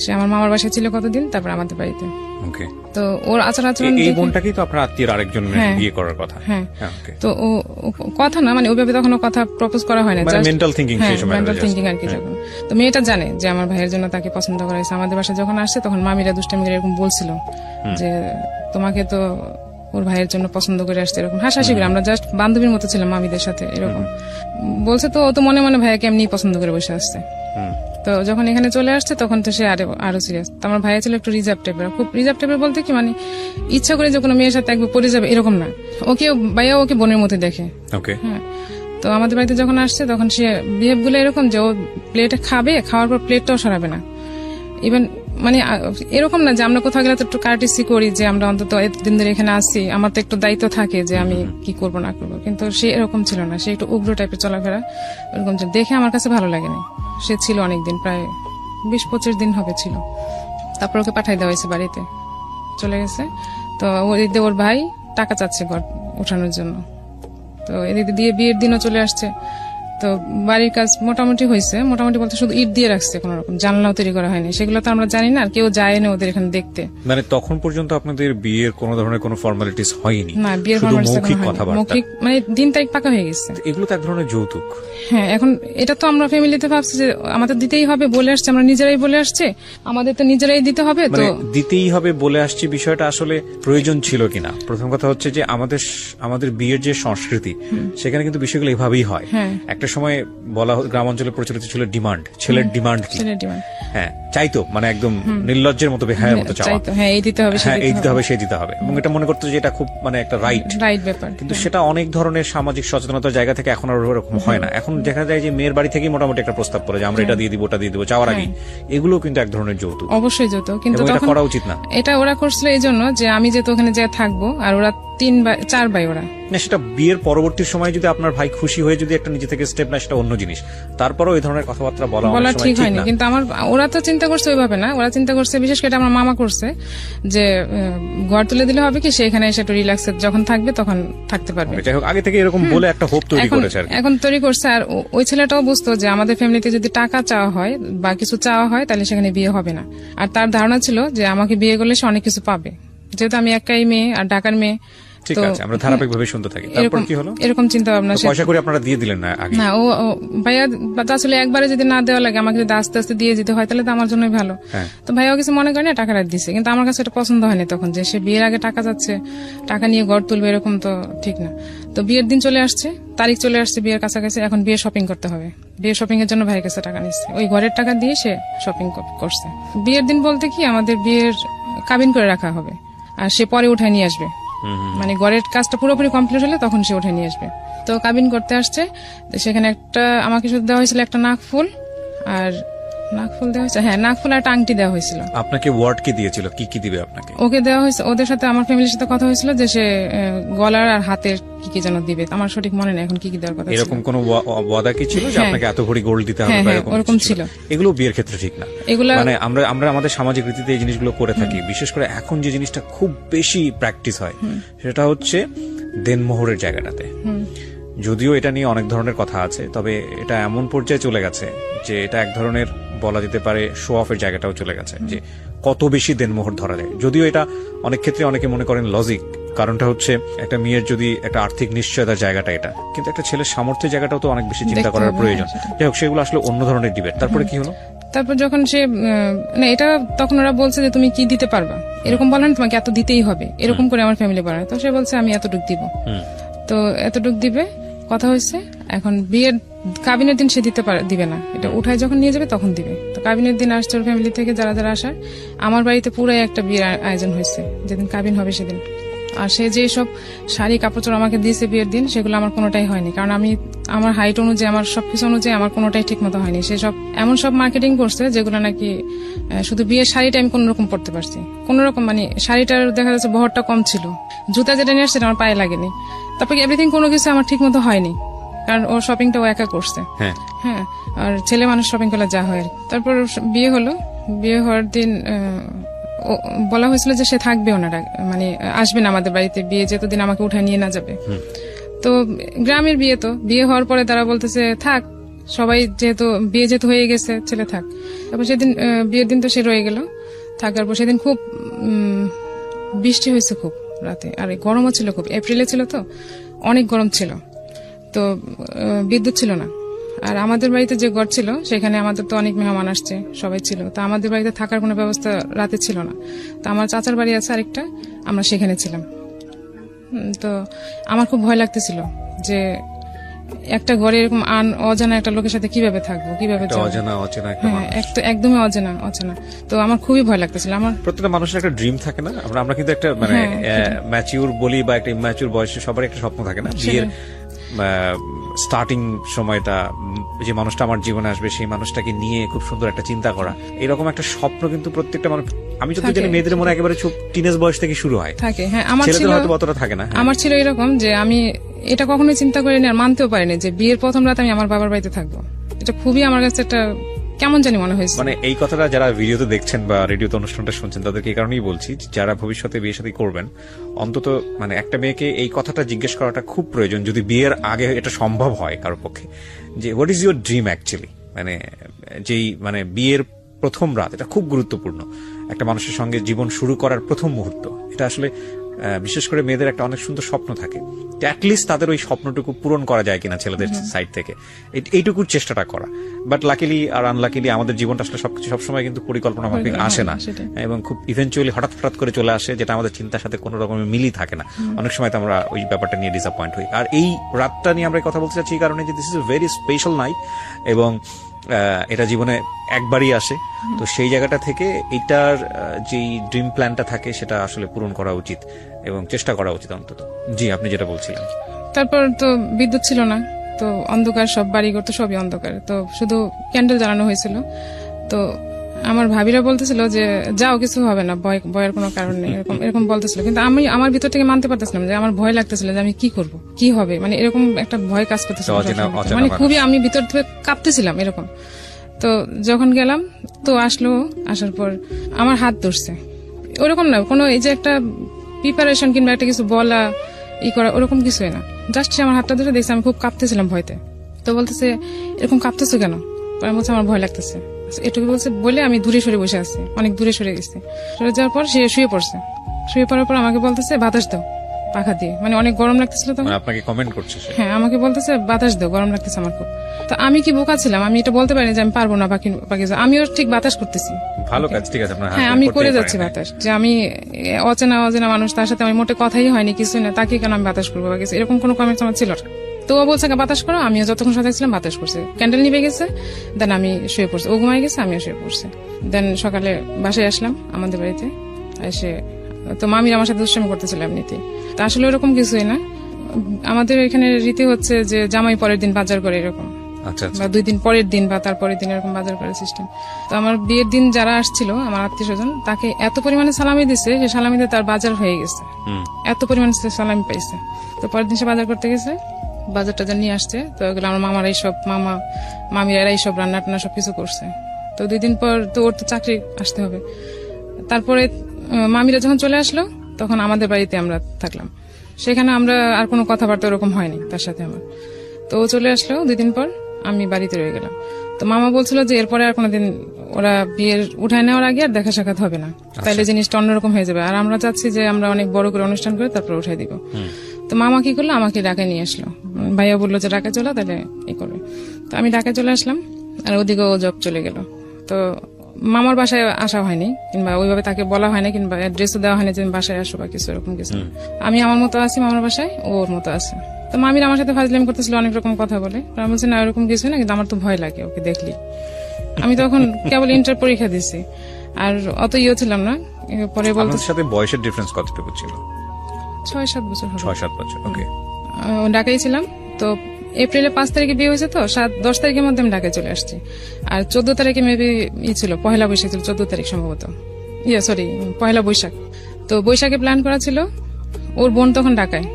সে আমার মামার বাসায় ছিল কতদিন, তারপর আমাদের বাড়িতে। ওকে। তো ওর আচার আচরণ এই বোনটাকেই তো আপনার আত্মীয়ের আরেকজন বিয়ে করার কথা? হ্যাঁ। ওকে। তো ও কথা না, মানে ওইভাবে তখন কথা প্রপোজ করা হয় না, মানে মেন্টাল থিংকিং সেই সময়, মেন্টাল থিংকিং আর কি। যখন তো মেয়েটা জানে যে আমার ভাইয়ের জন্য তাকে পছন্দ করা হয়েছে, আমাদের বাসায় যখন আসছে তখন মামিরা দুষ্টামি করে এরকম বলছিল যে তোমাকে তো ওর ভাইয়ের জন্য পছন্দ করে আসছে, এরকম হাসাহাসি করে, আমরা জাস্ট বান্ধবীর মতো ছিলাম মামিদের সাথে, এরকম বলছে। তো ও তো মনে মনে ভাইয়াকে এমনি পছন্দ করে বসে আসছে। তো যখন এখানে চলে আসছে তখন তো সে আরো সিরিয়াস। তো আমার ভাইয়া ছিল একটু রিজার্ভ টাইপের, খুব রিজার্ভ টাইপের বলতে কি মানে ইচ্ছা করে যে কোনো মেয়ের সাথে একবার পড়ে যাবে এরকম না, ওকে ভাইয়া ওকে বোনের মতো দেখে। ওকে। হ্যাঁ। তো আমাদের বাড়িতে যখন আসছে তখন সে বিহেভ গুলো এরকম যে ও প্লেটে খাবে, খাওয়ার পর প্লেটটাও সরাবে না। ইভেন মানে এরকম না যে আমরা কোথাও গেলে তো একটু কার্টিসি করি, যে আমরা অন্তত এতদিন ধরে এখানে আসছি, আমার তো একটু দায়িত্ব থাকে যে আমি কি করবো না করবো, কিন্তু সে এরকম ছিল না, সে একটু উগ্র টাইপের চলাফেরা এরকম ছিল। দেখে আমার কাছে ভালো লাগেনি। সে ছিল অনেকদিন, প্রায় 20-25 দিন হবে ছিল, তারপর ওকে পাঠাই দেওয়া হয়েছে বাড়িতে, চলে গেছে। তো ওর ভাই টাকা চাচ্ছে ঘর উঠানোর জন্য, তো এদিকে দিয়ে বিয়ের দিনও চলে আসছে। তো বাড়ির কাজ মোটামুটি হয়েছে, মোটামুটি বলতে শুধু ইট দিয়ে রাখছে, কোন রকম জানলাও তৈরি করা হয়নি, সেগুলো তো আমরা জানি না, আর কেউ যায় না ওদের এখানে দেখতে। মানে তখন পর্যন্ত আপনাদের বিয়ের কোনো ধরনের কোনো ফর্মালিটিস হয়নি? না, বিয়ের মৌখিক কথাবার্তা, মৌখিক মানে দিন তারিখ পাকা হয়ে গেছে। এগুলো তো এক ধরনের যৌতুক। হ্যাঁ, এখন এটা তো আমরা ফ্যামিলিতে ভাবছি যে আমাদের দিতেই হবে, বলে আসছে, আমরা নিজেরাই বলে আসছে, আমাদের তো নিজেরাই দিতে হবে। তো দিতেই হবে বলে আসছে, বিষয়টা আসলে প্রয়োজন ছিল কিনা? প্রথম কথা হচ্ছে যে আমাদের বিয়ের যে সংস্কৃতি সেখানে কিন্তু বিষয়গুলো এভাবেই হয়। একটা সময় বলা গ্রাম অঞ্চলে প্রচলিত ছিল ডিমান্ড, ছেলের ডিমান্ড কি? হ্যাঁ, চাইতো, মানে একদম নির্লজ্জের মতো, বেহায়ের মতো চাওয়া, হ্যাঁ এই দিতে হবে, হ্যাঁ এই দিতে হবে, সে দিতে হবে, এবং এটা মনে করতো যে এটা খুব মানে একটা রাইট ব্যাপার। কিন্তু সেটা অনেক ধরনের সামাজিক সচেতনতার জায়গা থেকে এখন আর ওরকম হয় না। এখন দেখা যায় যে মেয়ের বাড়ি থেকেই মোটামুটি একটা প্রস্তাব পড়ে যে আমরা এটা দিয়ে দিব, ওটা দিয়ে দিব, চাওয়ার আগে। এগুলো কিন্তু এক ধরনের যৌতুক, অবশ্যই যৌতুক, কিন্তু এটা করা উচিত না। এটা ওরা করছিল এই জন্য যে আমি যেহেতু ওখানে যে থাকবো, আর ওরা 4 ভাই ওরা না, সেটা বিয়ের পরবর্তী সময় যদি আপনার ভাই খুশি হয়ে যদি একটা নিজে থেকে স্টেপ নেয় সেটা অন্য জিনিস, তারপরও এই ধরনের কথাবার্তা বলা ঠিক হয়নি। কিন্তু ওরা তো চিন্তা করছে ওইভাবে না, ওরা চিন্তা করছে, বিশেষ করে আমার মামা করছে যে ঘর তুলে দিলে হবে কি সেখানে এসে একটু রিল্যাক্স যখন থাকবে তখন থাকতে পারবে। যাই হোক, আগে থেকে এরকম বলে একটা হোপ তৈরি করেছে, এখন তৈরি করছে। আর ওই ছেলেটাও বুঝতো যে আমাদের ফ্যামিলিতে যদি টাকা চাওয়া হয় বা কিছু চাওয়া হয় তাহলে সেখানে বিয়ে হবে না, আর তার ধারণা ছিল যে আমাকে বিয়ে করলে সে অনেক কিছু পাবে, যেহেতু আমি একাই মেয়ে আর ঢাকার মেয়ে। ঠিক আছে, আমরা ধারাবাহিকভাবে শুনতে থাকি। তারপর কি হলো? এরকম চিন্তা ভাবনা, পয়সা করে আপনারা দিয়ে দিলেন না আগে? না, ও ভাইয়া আসলে একবারে যদি না দেওয়া লাগে, আমাকে যদি আস্তে আস্তে দিয়ে যেতে হয় তাহলে তো আমার জন্যই ভালো। তো ভাইয়াও কিছু মনে করে না, টাকা রাখ দিছে, কিন্তু আমার কাছে এটা পছন্দ হয়নি তখন, যে সে বিয়ের আগে টাকা যাচ্ছে, টাকা নিয়ে ঘর তুলবে, এরকম তো ঠিক না। তো বিয়ের দিন চলে আসছে, তারিখ চলে আসছে বিয়ের কাছাকাছি, এখন বিয়ে শপিং করতে হবে। বিয়ের শপিং এর জন্য ভাইয়ের কাছে টাকা নিচ্ছে, ওই ঘরের টাকা দিয়ে সে শপিং করছে। বিয়ের দিন বলতে কি আমাদের বিয়ের কাবিন করে রাখা হবে, আর সে পরে উঠায় নিয়ে আসবে, মানে ঘরের কাজটা পুরোপুরি কমপ্লিট হলে তখন সে উঠে নিয়ে আসবে। তো কাবিন করতে আসছে, সেখানে আমাকে শুধু দেওয়া হয়েছিল একটা নাকফুল, আর নাকফুল দেওয়া হয়েছে, হ্যাঁ নাকফুল আর একটা আংটি দেওয়া হয়েছিল। আপনাকে ওয়ার্ড কি দিয়েছিল, কি কি দিবে আপনাকে? ওকে দেওয়া হয়েছে, ওদের সাথে আমার ফ্যামিলির সাথে কথা হয়েছিল যে সে গলার আর হাতের কি কি যেন দিবে, আমার সঠিক মনে নেই এখন কি কি দেওয়ার কথা। এরকম কোন ওয়াদা কি ছিল যে আপনাকে এত ভরি গোল্ড দিতে হবে? ওরকম ছিল। এগুলো বিয়ের ক্ষেত্রে ঠিক না, এগুলো মানে আমরা আমাদের সামাজিক রীতিতে এই জিনিসগুলো করে থাকি। বিশেষ করে এখন যে জিনিসটা খুব বেশি প্র্যাকটিস হয় সেটা হচ্ছে দেনমোহরের জায়গাটাতে। যদিও এটা নিয়ে অনেক ধরনের কথা আছে, তবে এটা এমন পর্যায়ে চলে গেছে যে এটা এক ধরনের বলা যেতে পারে শো অফের জায়গাটাও চলে গেছে, যে কত বেশি দেনমোহর ধরা যায়। যদিও এটা অনেক ক্ষেত্রে অনেকে মনে করেন লজিক, কারণটা হচ্ছে একটা মেয়ের যদি একটা আর্থিক নিশ্চয়তার জায়গাটা এটা, কিন্তু একটা ছেলের সামর্থ্যের জায়গাটাও তো অনেক বেশি চিন্তা করার প্রয়োজন। যাই হোক, সেগুলো আসলে অন্য ধরনের ডিবেট। তারপরে কি হলো? তারপর যখন সে না, এটা তখন ওরা বলছে যে তুমি কি দিতে পারবা, এরকম বলেন, তোমাকে এত দিতেই হবে, এরকম করে আমার ফ্যামিলি বলে। তো সে বলছে আমি এতটুক দিব, তো এতটুক দিবে, কথা হয়েছে। এখন বিয়ের কাবিনের দিন সে দিবে না, এটা উঠায় যখন নিয়ে যাবে তখন দিবে। তো কাবিনের দিন আসছে ওর ফ্যামিলি থেকে যারা যারা আসার, আমার বাড়িতে পুরো একটা বিয়ের আয়োজন হয়েছে যেদিন কাবিন হবে সেদিন। আর সে যে সব শাড়ি কাপড় আমাকে দিয়েছে বিয়ের দিন, সেগুলো আমার কোনোটাই হয়নি, কারণ আমি আমার হাইট অনুযায়ী আমার সবকিছু অনুযায়ী আমার কোনোটাই ঠিক মতো হয়নি। সে সব এমন সব মার্কেটিং করছে যেগুলো নাকি শুধু বিয়ের শাড়িটা আমি কোন রকম পরতে পারছি, কোন রকম, মানে শাড়িটার দেখা যাচ্ছে বহরটা কম ছিল, জুতা যেটা নিয়ে আসছে আমার পায়ে লাগেনি, তারপরে এভরিথিং কোনো কিছু আমার ঠিক মতো হয়নি, কারণ ওর শপিংটা ও একা করছে। হ্যাঁ, আর ছেলে মানুষ শপিং করলে যা হয়। তারপর বিয়ে হলো, বিয়ে হওয়ার দিন বলা হয়েছিল যে সে থাকবে, ওনারা মানে আসবেন আমাদের বাড়িতে, বিয়ে যেতদিন আমাকে উঠায় নিয়ে না যাবে। তো গ্রামের বিয়ে, তো বিয়ে হওয়ার পরে তারা বলতেছে থাক, সবাই যেহেতু বিয়ে যেহেতু হয়ে গেছে ছেলে থাক। তারপর সেদিন বিয়ের দিন তো সে রয়ে গেল, থাকার পর সেদিন খুব বৃষ্টি হয়েছে খুব রাতে, আর গরমও ছিল খুব, এপ্রিলে ছিল তো অনেক গরম ছিল, তো বিদ্যুৎ ছিল না। আর আমাদের বাড়িতে যে ঘর ছিল সেখানে আমাদের তো অনেক মেহমান আসছে, সবাই ছিল, তো আমাদের বাড়িতে থাকার কোনো ব্যবস্থা রাতে ছিল না। তো আমার চাচার বাড়ি আছে আরেকটা, আমরা সেখানে ছিলাম। তো আমার খুব ভয় লাগতেছিল যে একটা ঘরে এরকম অজানা একটা লোকের সাথে কিভাবে থাকবো, কিভাবে একদমই অজানা। তো আমার খুবই ভয় লাগতেছিল। আমার প্রত্যেকটা মানুষের একটা ড্রিম থাকে না, আমরা কিন্তু একটা মানে ম্যাচিউর বলি বা একটা ইম্যাচিউর বয়সে সবার একটা স্বপ্ন থাকে না, বিয়ের স্টার্টিং সময়টা, যে মানুষটা আমার জীবনে আসবে সেই মানুষটাকে নিয়ে খুব সুন্দর একটা চিন্তা করা, এরকম একটা স্বপ্ন কিন্তু প্রত্যেকটা মানুষ, আমি যদি জানি মেয়েদের মনে একেবারে টিনেজ বয়স থেকে শুরু হয় থাকে। হ্যাঁ, আমার ছিল, হয়তো অতটা থাকে না। আমার ছিল এরকম যে আমি এটা কখনোই চিন্তা করিনি আর মানতেও পারিনি যে বিয়ের প্রথম রাত আমি আমার বাবার বাড়িতে থাকবো। এটা খুবই আমার কাছে একটা কেমন জানি মনে হয়েছে। মানে এই কথাটা যারা ভিডিওতে দেখছেন বা রেডিওতে অনুষ্ঠানটা শুনছেন তাদেরকে এই কারণেই বলছি, যারা ভবিষ্যতে বিয়ে শাদী করবেন, অন্তত মানে একটা মেয়েকে এই কথাটা জিজ্ঞেস করাটা খুব প্রয়োজন, যদি বিয়ের আগে এটা সম্ভব হয় কারোর পক্ষে, যে what is your dream actually. মানে যেই মানে বিয়ের প্রথম রাত, এটা খুব গুরুত্বপূর্ণ, একটা মানুষের সঙ্গে জীবন শুরু করার প্রথম মুহূর্ত। এটা আসলে বিশেষ করে মেয়েদের একটা অনেক সুন্দর স্বপ্ন থাকে, অ্যাটলিস্ট তাদের ওই স্বপ্নটুকু পূরণ করা যায় কিনা ছেলেদের সাইড থেকে, এইটুকুর চেষ্টাটা করা। বাট লাকিলি আর আনলাকিলি আমাদের জীবনটা আসলে সবকিছু সবসময় কিন্তু পরিকল্পনা মাফিক আসে না, এবং খুব ইভেন্চুয়ালি হঠাৎ করে চলে আসে, যেটা আমাদের চিন্তার সাথে কোনো রকমের মিলই থাকে না। অনেক সময় তো আমরা ওই ব্যাপারটা নিয়ে ডিসঅ্যাপয়েন্ট হই। আর এই রাতটা নিয়ে আমরা কথা বলতে চাচ্ছি এই কারণে যে this is a very special night, এবং এটা জীবনে একবারই আসে। তো সেই জায়গাটা থেকে এটার যেই ড্রিম প্ল্যানটা থাকে সেটা আসলে পূরণ করা উচিত এবং চেষ্টা করা উচিত অন্তত। জি, আপনি যেটা বলছিলেন। তারপর তো বিদ্যুৎ ছিল না, তো অন্ধকার, সব বাড়িঘর তো সবই অন্ধকার, তো শুধু ক্যান্ডেল জ্বালানো হয়েছিল। তো আমার ভাবিরা বলতেছিল যে যাও, কিছু হবে না, ভয়ের কোনো কারণ নেই, এরকম বলতেছিল। কিন্তু আমি আমার ভিতর থেকে মানতে পারতেছিলাম যে আমার ভয় লাগতেছিল যে আমি কি করব, কি হবে, মানে এরকম একটা ভয় কাজ করতেছিল, মানে খুবই আমি ভিতর থেকে কাঁপতেছিলাম এরকম। তো যখন গেলাম তো আসার পর আমার হাত ধরছে, ওরকম না কোনো এই যে একটা প্রিপারেশন কিংবা একটা কিছু বলা করা, ওরকম কিছুই না, জাস্ট আমার হাতটা ধরে দেখছি আমি খুব কাঁপতেছিলাম ভয়তে। তো বলতেছে এরকম কাঁপতেছো কেন? আমি বলছি আমার ভয় লাগতেছে, এটুকু বলছে। বলে আমি দূরে সরে বসে আছি, অনেক দূরে সরে গেছি। সরে যাওয়ার পর সে শুয়ে পড়ছে, শুয়ে পড়ার পর আমাকে বলতেছে বাতাস দাও পাখা দিয়ে, মানে অনেক গরম লাগতেছিল তখন। আপনাকে কমেন্ট করছে? হ্যাঁ, আমাকে বলতেছে বাতাস দাও, গরম লাগতেছে আমার খুব। তো আমি কি বোকা ছিলাম, আমি এটা বলতে পারিনি যে আমি পারবো না পাখি, আমিও ঠিক বাতাস করতেছি। ভালো কাজ, ঠিক আছে। হ্যাঁ, আমি করে যাচ্ছি বাতাস, যে আমি অচেনা মানুষ, তার সাথে আমার মোটে কথাই হয়নি, কিছুই না, তাকে কেন আমি বাতাস করবো বা কিছু, এরকম কোনো কমেন্টস আমার ছিল না। তো ও বলছে বাতাস করো, আমিও যতক্ষণ সাথে ছিলাম বাতাস করছে, ক্যান্ডেল নিভে গেছে, দেন আমি শুয়ে পড়ছি, ও ঘুমাই গেছে, আমিও শুয়ে পড়ছি। দেন সকালে বাসায় আসলাম আমাদের বাড়িতে এসে, তো মামির আমার সাথে দুষ্টামি করতেছিল এমনিতে। তা আসলে ওরকম কিছুই না, আমাদের এখানে রীতি হচ্ছে যে জামাই পরের দিন বাজার করে, এরকম, বা 2 দিন পরের দিন বা তারপরের দিন এরকম বাজার করার সিস্টেম। তো আমার বিয়ের দিন যারা আসছিল আমার আত্মীয় স্বজন, তাকে এত পরিমাণে সালামি দিছে যে সালামিতে তার বাজার হয়ে গেছে, এত পরিমাণে সালামি পাইছে। তো পরের দিন সে বাজার করতে গেছে, বাজার টাজার নিয়ে আসছে, তো ওগুলো আমার মামারা এইসব মামিরা এইসব রান্না টান্না সবকিছু করছে। তো 2 দিন পর তো ওর তো চাকরি আসতে হবে। তারপরে মামিরা যখন চলে আসলো তখন আমাদের বাড়িতে আমরা থাকলাম, সেখানে আমরা আর কোনো কথাবার্তা ওরকম হয়নি তার সাথে আমার। তো ও চলে আসলো 2 দিন পর, আমি বাড়িতে রয়ে গেলাম। তো মামা বলছিল যে এরপরে আর কোনোদিন ওরা বিয়ের উঠায় নেওয়ার আগে আর দেখা সাক্ষাৎ হবে না, তাইলে জিনিসটা অন্যরকম হয়ে যাবে, আর আমরা চাচ্ছি যে আমরা অনেক বড় করে অনুষ্ঠান করে তারপর উঠাই দিব। তো মামা কি করলো, আমাকে ঢাকায় নিয়ে আসলো, ভাইয়া বললো যে ঢাকায় চলো, তাহলে এই করবে। তো আমি ঢাকায় চলে আসলাম, আর ওদিকে ও জব চলে গেল। তো মামার বাসায় আসা হয়নি, কিংবা ওইভাবে তাকে বলা হয়নি, কিংবা অ্যাড্রেসও দেওয়া হয়নি যে বাসায় আসো বা কিছু এরকম কিছু। আমি আমার মতো আছি মামার বাসায়, ওর মতো আছে। তো মামির আমার সাথে ফাজলামি করতেছিল, অনেক রকম কথা বলে। আমি বলছি না এরকম কিছু না, কিন্তু আমার তো ভয় লাগে ওকে দেখলি। আমি তখন কেবল ইন্টার পরীক্ষা দিছি, আর অত ইয়ে ছিলাম না। পরে বলতে আপনার সাথে বয়সের ডিফারেন্স কতটুকু ছিল? 6-7 বছর হবে। 6-7 বছর, ওকে। ঢাকায় ছিলাম তো। এপ্রিলে 5 তারিখে বিয়ে হয়েছে, তো 7-10 তারিখের মধ্যে আমি ঢাকায় চলে আসছি। আর 14 তারিখে মেবি ছিল, পহেলা বৈশাখ ছিল, 14 তারিখ সম্ভবত, পহেলা বৈশাখ। তো বৈশাখে প্ল্যান করা ছিল। ওর বোন তখন ঢাকায়,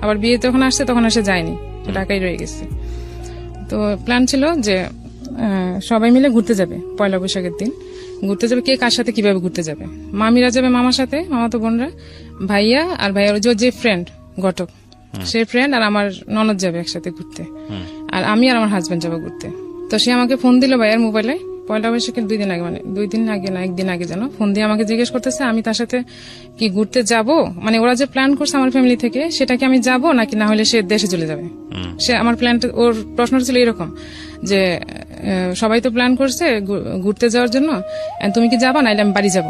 আবার বিয়ে যখন আসছে তখন আসে যায়নি, তো ঢাকায় রয়ে গেছে। তো প্ল্যান ছিল যে সবাই মিলে ঘুরতে যাবে পয়লা বৈশাখের দিন। ঘুরতে যাবে, কে কার সাথে কিভাবে ঘুরতে যাবে। মামিরা যাবে মামার সাথে, মামাতো বোনরা, ভাইয়া আর ভাইয়ার যে ফ্রেন্ড ঘটক, সে ফ্রেন্ড আর আমার ননদ যাবে একসাথে ঘুরতে, আর আমি আর আমার হাজবেন্ড যাবো ঘুরতে। তো সে আমাকে ফোন দিল ভাইয়ার মোবাইলে পয়লা বৈশাখের 2 দিন আগে, মানে 2 দিন আগে না 1 দিন আগে যেন, ফোন দিয়ে আমাকে জিজ্ঞেস করতেছে আমি তার সাথে কি ঘুরতে যাব, মানে ওরা যে প্ল্যান করছে আমার ফ্যামিলি থেকে, সেটা কি আমি যাব নাকি না হলে সে দেশে চলে যাবে। সে আমার প্ল্যানটা, ওর প্রশ্নটা ছিল এরকম যে সবাই তো প্ল্যান করছে ঘুরতে যাওয়ার জন্য, তুমি কি যাবা নাইলে আমি বাড়ি যাব।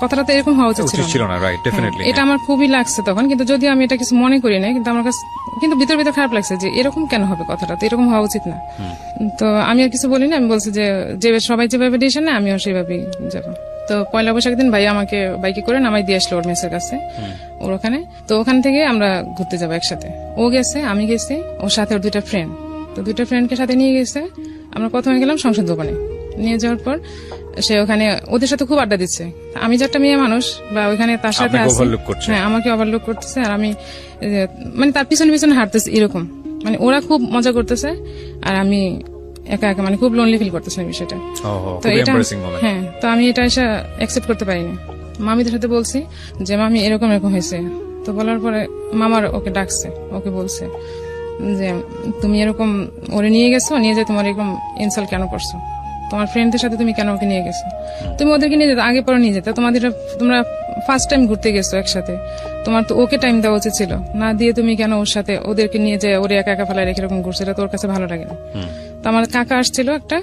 কথাটা তো এরকম হওয়া উচিত ছিল না, রাইট? ডেফিনেটলি এটা আমার খুবই লাগছে তখন, কিন্তু যদিও আমি এটা কিছু মনে করি না, কিন্তু আমার কাছে কিন্তু ভিতর ভিতর খারাপ লাগছে যে এরকম কেন হবে, কথাটা তো এরকম হওয়া উচিত না। তো আমি আর কিছু বলিনি, আমি বলছি যে সবাই যেভাবে ডিসিশন নেয় আমিও সেভাবেই যাবো। তো পয়লা বৈশাখের দিন ভাই আমাকে বাইকে করে নামাই দিয়ে আসলো ওর মেসের কাছে, ওর ওখানে। তো ওখান থেকে আমরা ঘুরতে যাবো একসাথে। ও গেছে, আমি গেছি, ওর সাথে ওর 2টা ফ্রেন্ড। তো 2টা ফ্রেন্ডকে সাথে নিয়ে গেছে। আমরা প্রথমে গেলাম সংসদ ভবনে, নিয়ে যাওয়ার পর সে ওখানে ওদের সাথে খুব আড্ডা দিচ্ছে। আমি যে একটা মেয়ে মানুষ বা ওইখানে তার সাথে আছি, হ্যাঁ আমাকে ওভারলুক করতেছে, আর আমি মানে তার পিছনে পিছনে হাঁটতেছি এরকম, মানে ওরা খুব মজা করতেছে আর আমি একা একা, মানে খুব লোনলি ফিল করতেছে বিষয়টা। তো এটা হ্যাঁ, তো আমি এটা এসে অ্যাকসেপ্ট করতে পারিনি। মামিদের সাথে বলছি যে মামি এরকম এরকম হয়েছে। তো বলার পরে মামার ওকে ডাকছে, ওকে বলছে যে তুমি এরকম ওরে নিয়ে গেছো, নিয়ে যে তোমার এরকম ইনসাল্ট কেন করছো, তোমার ফ্রেন্ডদের সাথে তুমি কেন ওকে নিয়ে গেছো, তুমি ওদেরকে নিয়ে যেতে আগে পরে নিয়ে যেতে, তোমরা ফার্স্ট টাইম ঘুরতে গেছো একসাথে, তোমার তো ওকে টাইম দেওয়া উচিত ছিল, না দিয়ে তুমি কেন ওর সাথে ওদেরকে নিয়ে যায় ওরে একা একা ফেলায় রেখে এরকম ঘুরছে, এটা তোর কাছে ভালো লাগে না। তো আমার কাকা আসছিল একটা,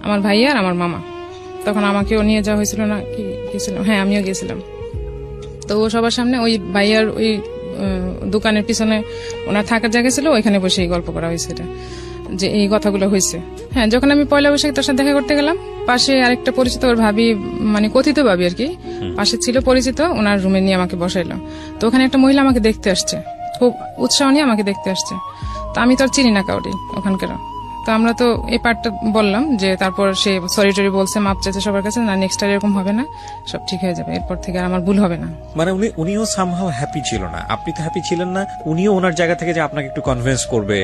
আমার ভাইয়া আর আমার মামা, তখন আমাকেও নিয়ে যাওয়া হয়েছিল না কি গেছিলাম, হ্যাঁ আমিও গেছিলাম। তো ও সবার সামনে ওই ভাইয়ার ওই দোকানের পিছনে ওনার থাকার জায়গা ছিল, ওইখানে বসে গল্প করা হয়েছে এটা, যে এই কথাগুলো হয়েছে। হ্যাঁ, যখন আমি পয়লা বৈশাখে তোর সাথে দেখা করতে গেলাম, পাশে আরেকটা পরিচিত ওর ভাবি, মানে কথিত ভাবি আর কি, পাশে ছিল পরিচিত, ওনার রুমে নিয়ে আমাকে বসাইলো। তো ওখানে একটা মহিলা আমাকে দেখতে আসছে, খুব উৎসাহ নিয়ে আমাকে দেখতে আসছে। তো আমি তো আর চিনি না কাউরি ওখানকার। তো আমরা তো এই পার্টটা বললাম যে, তারপর সে সরি টরি বলছে, মাপ চাইছে সবার কাছে, না নেক্সট টাইম এরকম হবে না, সব ঠিক হয়ে যাবে, এরপর থেকে আর আমার ভুল হবে না। মানে উনিও সামহাউ হ্যাপি ছিল না, আপনি তো হ্যাপি ছিলেন না, উনিও ওনার জায়গা থেকে যে আপনাকে একটু কনভিন্স করবে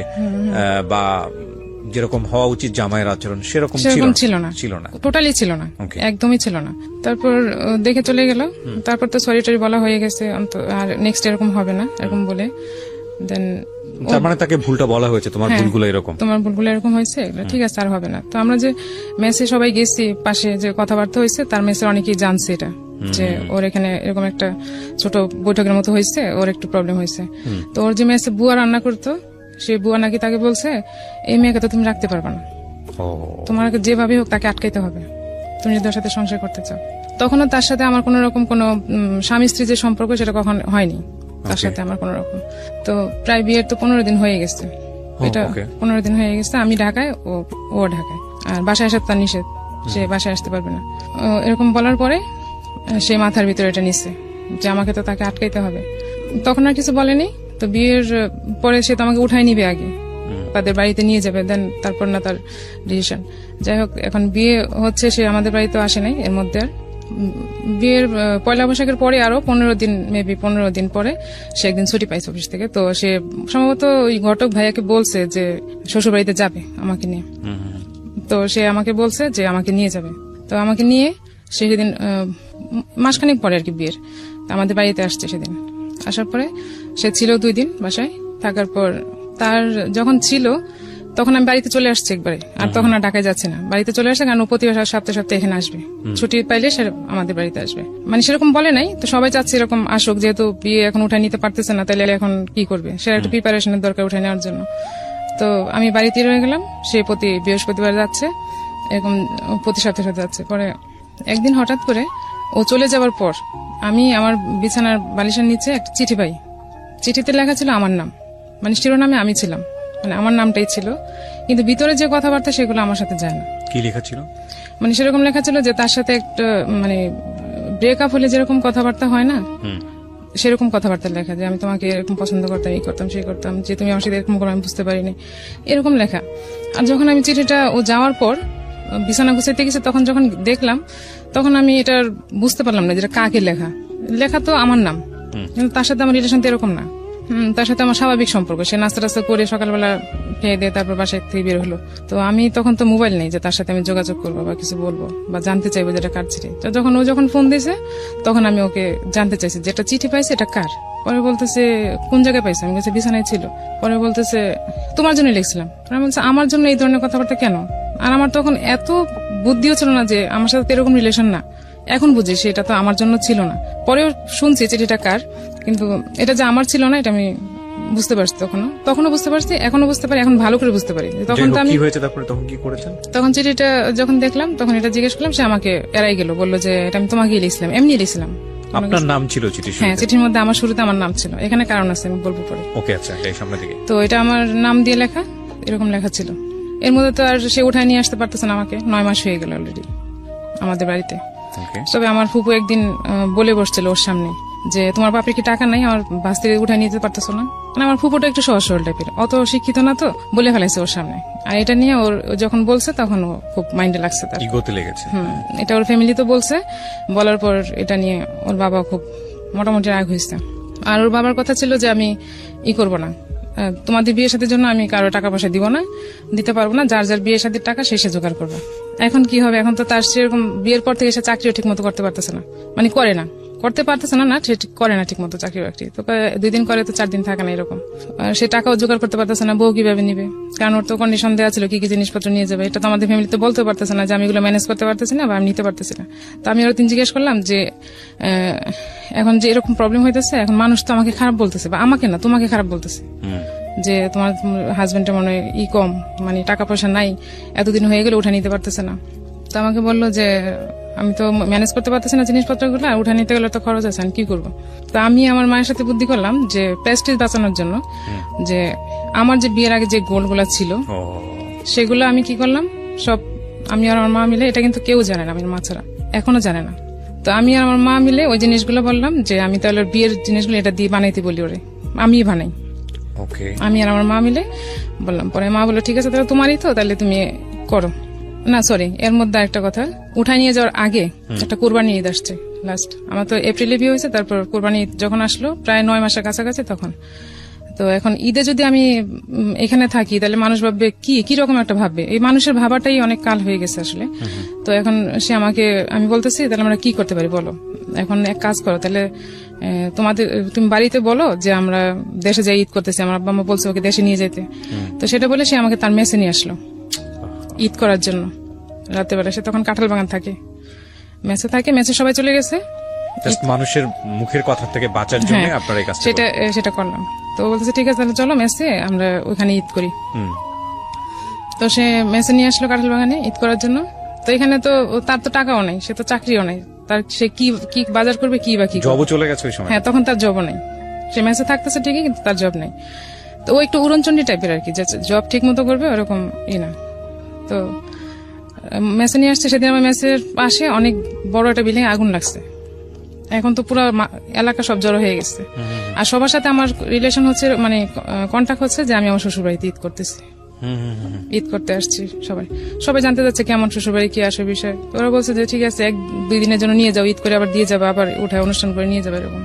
বা যেরকম হওয়া উচিত জামাইয়ের আচরণ সেরকম ছিল না, টোটালি ছিল না, একদমই ছিল না। তারপর দেখে চলে গেল, তারপর তো সরি টরি বলা হয়ে গেছে, আর নেক্সট এরকম হবে না এরকম বলে, দেন তার মানে তাকে ভুলটা বলা হয়েছে, তোমার ভুলগুলো এরকম হয়েছে, ঠিক আছে আর হবে না। তো আমরা যে মেসে সবাই গেছি, পাশে যে কথাবার্তা হয়েছে, তার মেসে অনেকেই জানছে এটা, যে ওর এখানে এরকম একটা ছোট বৈঠকের মতো হয়েছে, ওর একটু প্রবলেম হয়েছে। তো ওর যে মেসে বুয়া রান্না করতো, সে বুয়া নাকি তাকে বলছে এই মেয়েকে তো তুমি রাখতে পারবে না, তোমার যেভাবে হোক তাকে আটকাইতে হবে, তুমি যদি ওর সাথে সংসার করতে চাও। তখনও তার সাথে আমার কোন রকম কোন স্বামী স্ত্রী যে সম্পর্ক, সেটা কখন হয়নি তার সাথে আমার কোন রকম। তো প্রায় বিয়ের তো 15 দিন হয়ে গেছে, এটা 15 দিন হয়ে গেছে। আমি ঢাকায়, ও ঢাকায়, আর বাসায় আসার তার নিষেধ, সে বাসায় আসতে পারবে না। এরকম বলার পরে সে মাথার ভিতরে এটা নিচ্ছে যে আমাকে তো তাকে আটকাইতে হবে। তখন আর কিছু বলেনি। তো বিয়ের পরে সে তো আমাকে উঠাই নিবে আগে, তাদের বাড়িতে নিয়ে যাবে, দেন তারপর না তার ডিসিশন। যাই হোক, এখন বিয়ে হচ্ছে, সে আমাদের বাড়িতে আসে নাই এর মধ্যে। আর বিয়ের পয়লা বৈশাখের পরে আরো 15 দিন পরে সে একদিন ছুটি পাইছে অফিস থেকে। তো সে সম্ভবত ওই ঘটক ভাইয়াকে বলছে যে শ্বশুর বাড়িতে যাবে আমাকে নিয়ে। তো সে আমাকে বলছে যে আমাকে নিয়ে যাবে। তো আমাকে নিয়ে সেদিন মাসখানেক পরে আর কি বিয়ের আমাদের বাড়িতে আসছে। সেদিন আসার পরে সে ছিল 2 দিন বাসায় থাকার পর, তার যখন ছিল তখন আমি বাড়িতে চলে আসছি একবারে, আর তখন আর ঢাকায় যাচ্ছে না, বাড়িতে চলে আসছে, কারণ প্রতি সপ্তাহে এখানে আসবে, ছুটি পাইলে সে আমাদের বাড়িতে আসবে। মানে সেরকম বলে নাই, তো সবাই চাচ্ছে এরকম আসুক, যেহেতু বিয়ে এখন উঠাই নিতে পারতেছে না, তাহলে এখন কি করবে, সে একটা প্রিপারেশনের দরকার উঠাই নেওয়ার জন্য। তো আমি বাড়িতে রয়ে গেলাম, সে প্রতি বৃহস্পতিবার যাচ্ছে, এরকম প্রতি সপ্তাহে যাচ্ছে। পরে একদিন হঠাৎ করে ও চলে যাওয়ার পর আমি আমার বিছানার বালিশের নিচে একটা চিঠি পাই। চিঠিতে লেখা ছিল আমার নাম, মানে শিরোনামে আমি ছিলাম, মানে আমার নামটাই ছিল, কিন্তু ভিতরে যে কথাবার্তা সেগুলো আমার সাথে যায় না। কি লেখা ছিল? মানে সেরকম লেখা ছিল যে তার সাথে একটা মানে ব্রেকআপ হলে যেরকম কথাবার্তা হয় না, সেরকম কথাবার্তা লেখা, যে আমি তোমাকে এরকম পছন্দ করতাম, এই করতাম সেই করতাম, যে তুমি আমার সাথে এরকম করো আমি বুঝতে পারিনি, এরকম লেখা। আর যখন আমি চিঠিটা ও যাওয়ার পর বিছানা গুছাইতে গেছে, তখন যখন দেখলাম, তখন আমি এটা বুঝতে পারলাম না যেটা কাকে লেখা। লেখা তো আমার নাম, কিন্তু তার সাথে আমার রিলেশন তো এরকম না। তার সাথে আমার স্বাভাবিক সম্পর্ক, সে নাস্তা টাস্তা করে সকালবেলা খেয়ে দিয়ে তারপর বাসায় থেকে বের হলো। তো আমি তখন তো মোবাইল নেই যে তার সাথে আমি যোগাযোগ করবো বা কিছু বলবো বা জানতে চাইবো যেটা কার চিঠি। তো যখন ফোন দিয়েছে তখন আমি ওকে জানতে চাইছি যেটা চিঠি পাইছে এটা কার। পরে বলতেছে কোন জায়গায় পাইছে, আমি বলছি বিছানায় ছিল। পরে বলতেছে তোমার জন্য লিখছিলাম। আমি বলছি আমার জন্য এই ধরনের কথাবার্তা কেন? আর আমার তখন এত বুদ্ধিও ছিল না যে আমার সাথে এরকম রিলেশন না। এখন বুঝি সেটা তো আমার জন্য ছিল না। পরেও শুনছি চিঠিটা কার, কিন্তু এটা যে আমার ছিল না এটা আমি বুঝতে পারছি। তখনও বুঝতে পারছি, এখনো বুঝতে পারি, এখন ভালো করে বুঝতে পারি। তখন তো আমি কি হয়েছে তারপরে তখন কি করেছেন? তখন চিঠিটা যখন দেখলাম তখন এটা জিজ্ঞেস করলাম, সে আমাকে এড়াই গেল, বললো যে এটা আমি তোমাকেই লিখছিলাম, এমনি লিখছিলাম। আপনার নাম ছিল চিঠির হ্যাঁ, চিঠির মধ্যে আমার শুরুতে আমার নাম ছিল। এখানে কারণ আছে, আমি বলবো পরে। ওকে, আচ্ছা, এই সামনে দিকে। তো এটা আমার নাম দিয়ে লেখা, এরকম লেখা ছিল। এর মধ্যে তো আর সে উঠায় নিয়ে আসতে পারতেছে না আমাকে, 9 মাস হয়ে গেল অলরেডি আমাদের বাড়িতে। তবে আমার ফুপু একদিন বলে বসছিল ওর সামনে যে তোমার বাপের কি টাকা নাই, আমার বাস থেকে উঠায় নিতে পারতেছো না। মানে আমার ফুপুটা একটু সহজ সরল টাইপের, অত শিক্ষিত না, তো বলে ফেলাইছে ওর সামনে। আর এটা নিয়ে ওর যখন বলছে তখন ও খুব মাইন্ডে লাগছে, তার ইগোতে লেগেছে। এটা ওর ফ্যামিলি তো বলছে, বলার পর এটা নিয়ে ওর বাবা খুব মোটামুটি রাগ হয়েছে। আর ওর বাবার কথা ছিল যে আমি করবো না, তোমাদের বিয়ে শাদীর জন্য আমি কারো টাকা পয়সা দিব না, দিতে পারবো না, যার যার বিয়ে শাদীর টাকা শেষে জোগাড় করবো। এখন কি হবে, এখন তো তার সেরকম বিয়ের পর থেকে সে চাকরিও ঠিক মতো করতে পারতেছে না, মানে করতে পারতেছে না, সে করে না ঠিক মতো চাকরি বাকরি। তো 2 দিন করে তো 4 দিন থাকে না এরকম। আর সে টাকাও জোগাড় করতে পারতেছে না, বউ কিভাবে নিবে, কারণ ওর তো কন্ডিশন দেওয়া ছিল কি কি জিনিসপত্র নিয়ে যাবে। এটা তো আমাদের ফ্যামিলিতে বলতে পারতেছে না যে আমি এগুলো ম্যানেজ করতে পারতেছি না বা আমি নিতে পারতেছি না। তো আমি ওর দিন জিজ্ঞেস করলাম যে এখন যে এরকম প্রবলেম হইতেছে, এখন মানুষ তো আমাকে খারাপ বলতেছে, বা আমাকে না তোমাকে খারাপ বলতেছে, যে তোমার হাজবেন্ডের মনে কম, মানে টাকা পয়সা নাই, এতদিন হয়ে গেলে উঠে নিতে পারতেছে না। তো আমাকে বললো যে আমি তো ম্যানেজ করতে পারতেছি না জিনিসপত্রগুলো, আর উঠে নিতে গেলে তো খরচ আছে, আমি কি করবো। তো আমি আমার মায়ের সাথে বুদ্ধি করলাম যে প্রেস্টিজ বাঁচানোর জন্য, যে আমার যে বিয়ের আগে যে গোলগুলা ছিল সেগুলো আমি কি করলাম, সব আমি আর আমার মা মিলে, এটা কিন্তু কেউ জানে না, আমার মা ছাড়া এখনো জানে না। তো আমি আর আমার মা মিলে ওই জিনিসগুলো বললাম যে আমি তাহলে বিয়ের জিনিসগুলো এটা দিয়ে বানাইতে বলি, ওরে আমি বানাই। আমি আর আমার মা মিলে বললাম। পরে মা বললো ঠিক আছে তাহলে তোমারই তো, তাহলে তুমি করো না। সরি, এর মধ্যে একটা কথা, উঠাই নিয়ে যাওয়ার আগে একটা কোরবানি ঈদ আসছে লাস্ট, আমার তো এপ্রিলে বিয়ে হয়েছে, তারপর কোরবানি ঈদ যখন আসলো প্রায় 9 মাসের কাছাকাছি তখন। তো এখন ঈদে যদি আমি এখানে থাকি তাহলে মানুষ ভাববে কি রকম একটা ভাববে, এই মানুষের ভাবাটাই অনেক কাল হয়ে গেছে আসলে। তো এখন সে আমাকে, আমি বলতেছি তাহলে আমরা কি করতে পারি বলো, এখন এক কাজ করো তাহলে তুমি বাড়িতে বলো যে আমরা দেশে যাই ঈদ করতেছি, আমার আব্বা আম্মা বলছে ওকে দেশে নিয়ে যেতে। তো সেটা বলে সে আমাকে তার মেসে নিয়ে আসলো ঈদ করার জন্য রাতের বেলা। সে তখন কাঁঠাল বাগান থাকে, মেসে থাকে, মেসে সবাই চলে গেছে, মানুষের মুখের কথা থেকে বাঁচার জন্য আপনার এই কাজটা সেটা করলাম। তো বলতেছে ঠিক আছে তাহলে চলো মেসে আমরা ওখানে ঈদ করি। তো সে মেসে নিয়ে আসলো কাঁঠাল বাগানে ঈদ করার জন্য। তো এখানে তো তার তো টাকাও নাই, সে তো চাকরিও নাই, তার সে কি বাজার করবে, কি বা কি জবও চলে গেছে ওই সময়। হ্যাঁ, তখন তার জবও নাই, সে মেসে থাকতেছে ঠিকই কিন্তু তার জব নাই। তো ও একটু উড়নচন্ডী টাইপের আর কি, যে জব ঠিক মতো করবে ওরকম না। তো মেসে নিয়ে আসছে, সেদিন আমার মেসের পাশে অনেক বড় একটা বিল্ডিং আগুন লাগছে, এখন তো পুরো এলাকা সব জড়ো হয়ে গেছে। আর সবার সাথে আমার রিলেশন হচ্ছে, মানে কন্টাক্ট হচ্ছে যে আমি আমার শ্বশুর বাড়িতে ঈদ করতেছি, ঈদ করতে আসছি। সবাই জানতে যাচ্ছে কেমন শ্বশুরবাড়ি, কি আসে বিষয়। ওরা বলছে যে ঠিক আছে 1-2 দিনের জন্য নিয়ে যাও, ঈদ করে আবার দিয়ে যাবে, আবার উঠায় অনুষ্ঠান করে নিয়ে যাবে এরকম।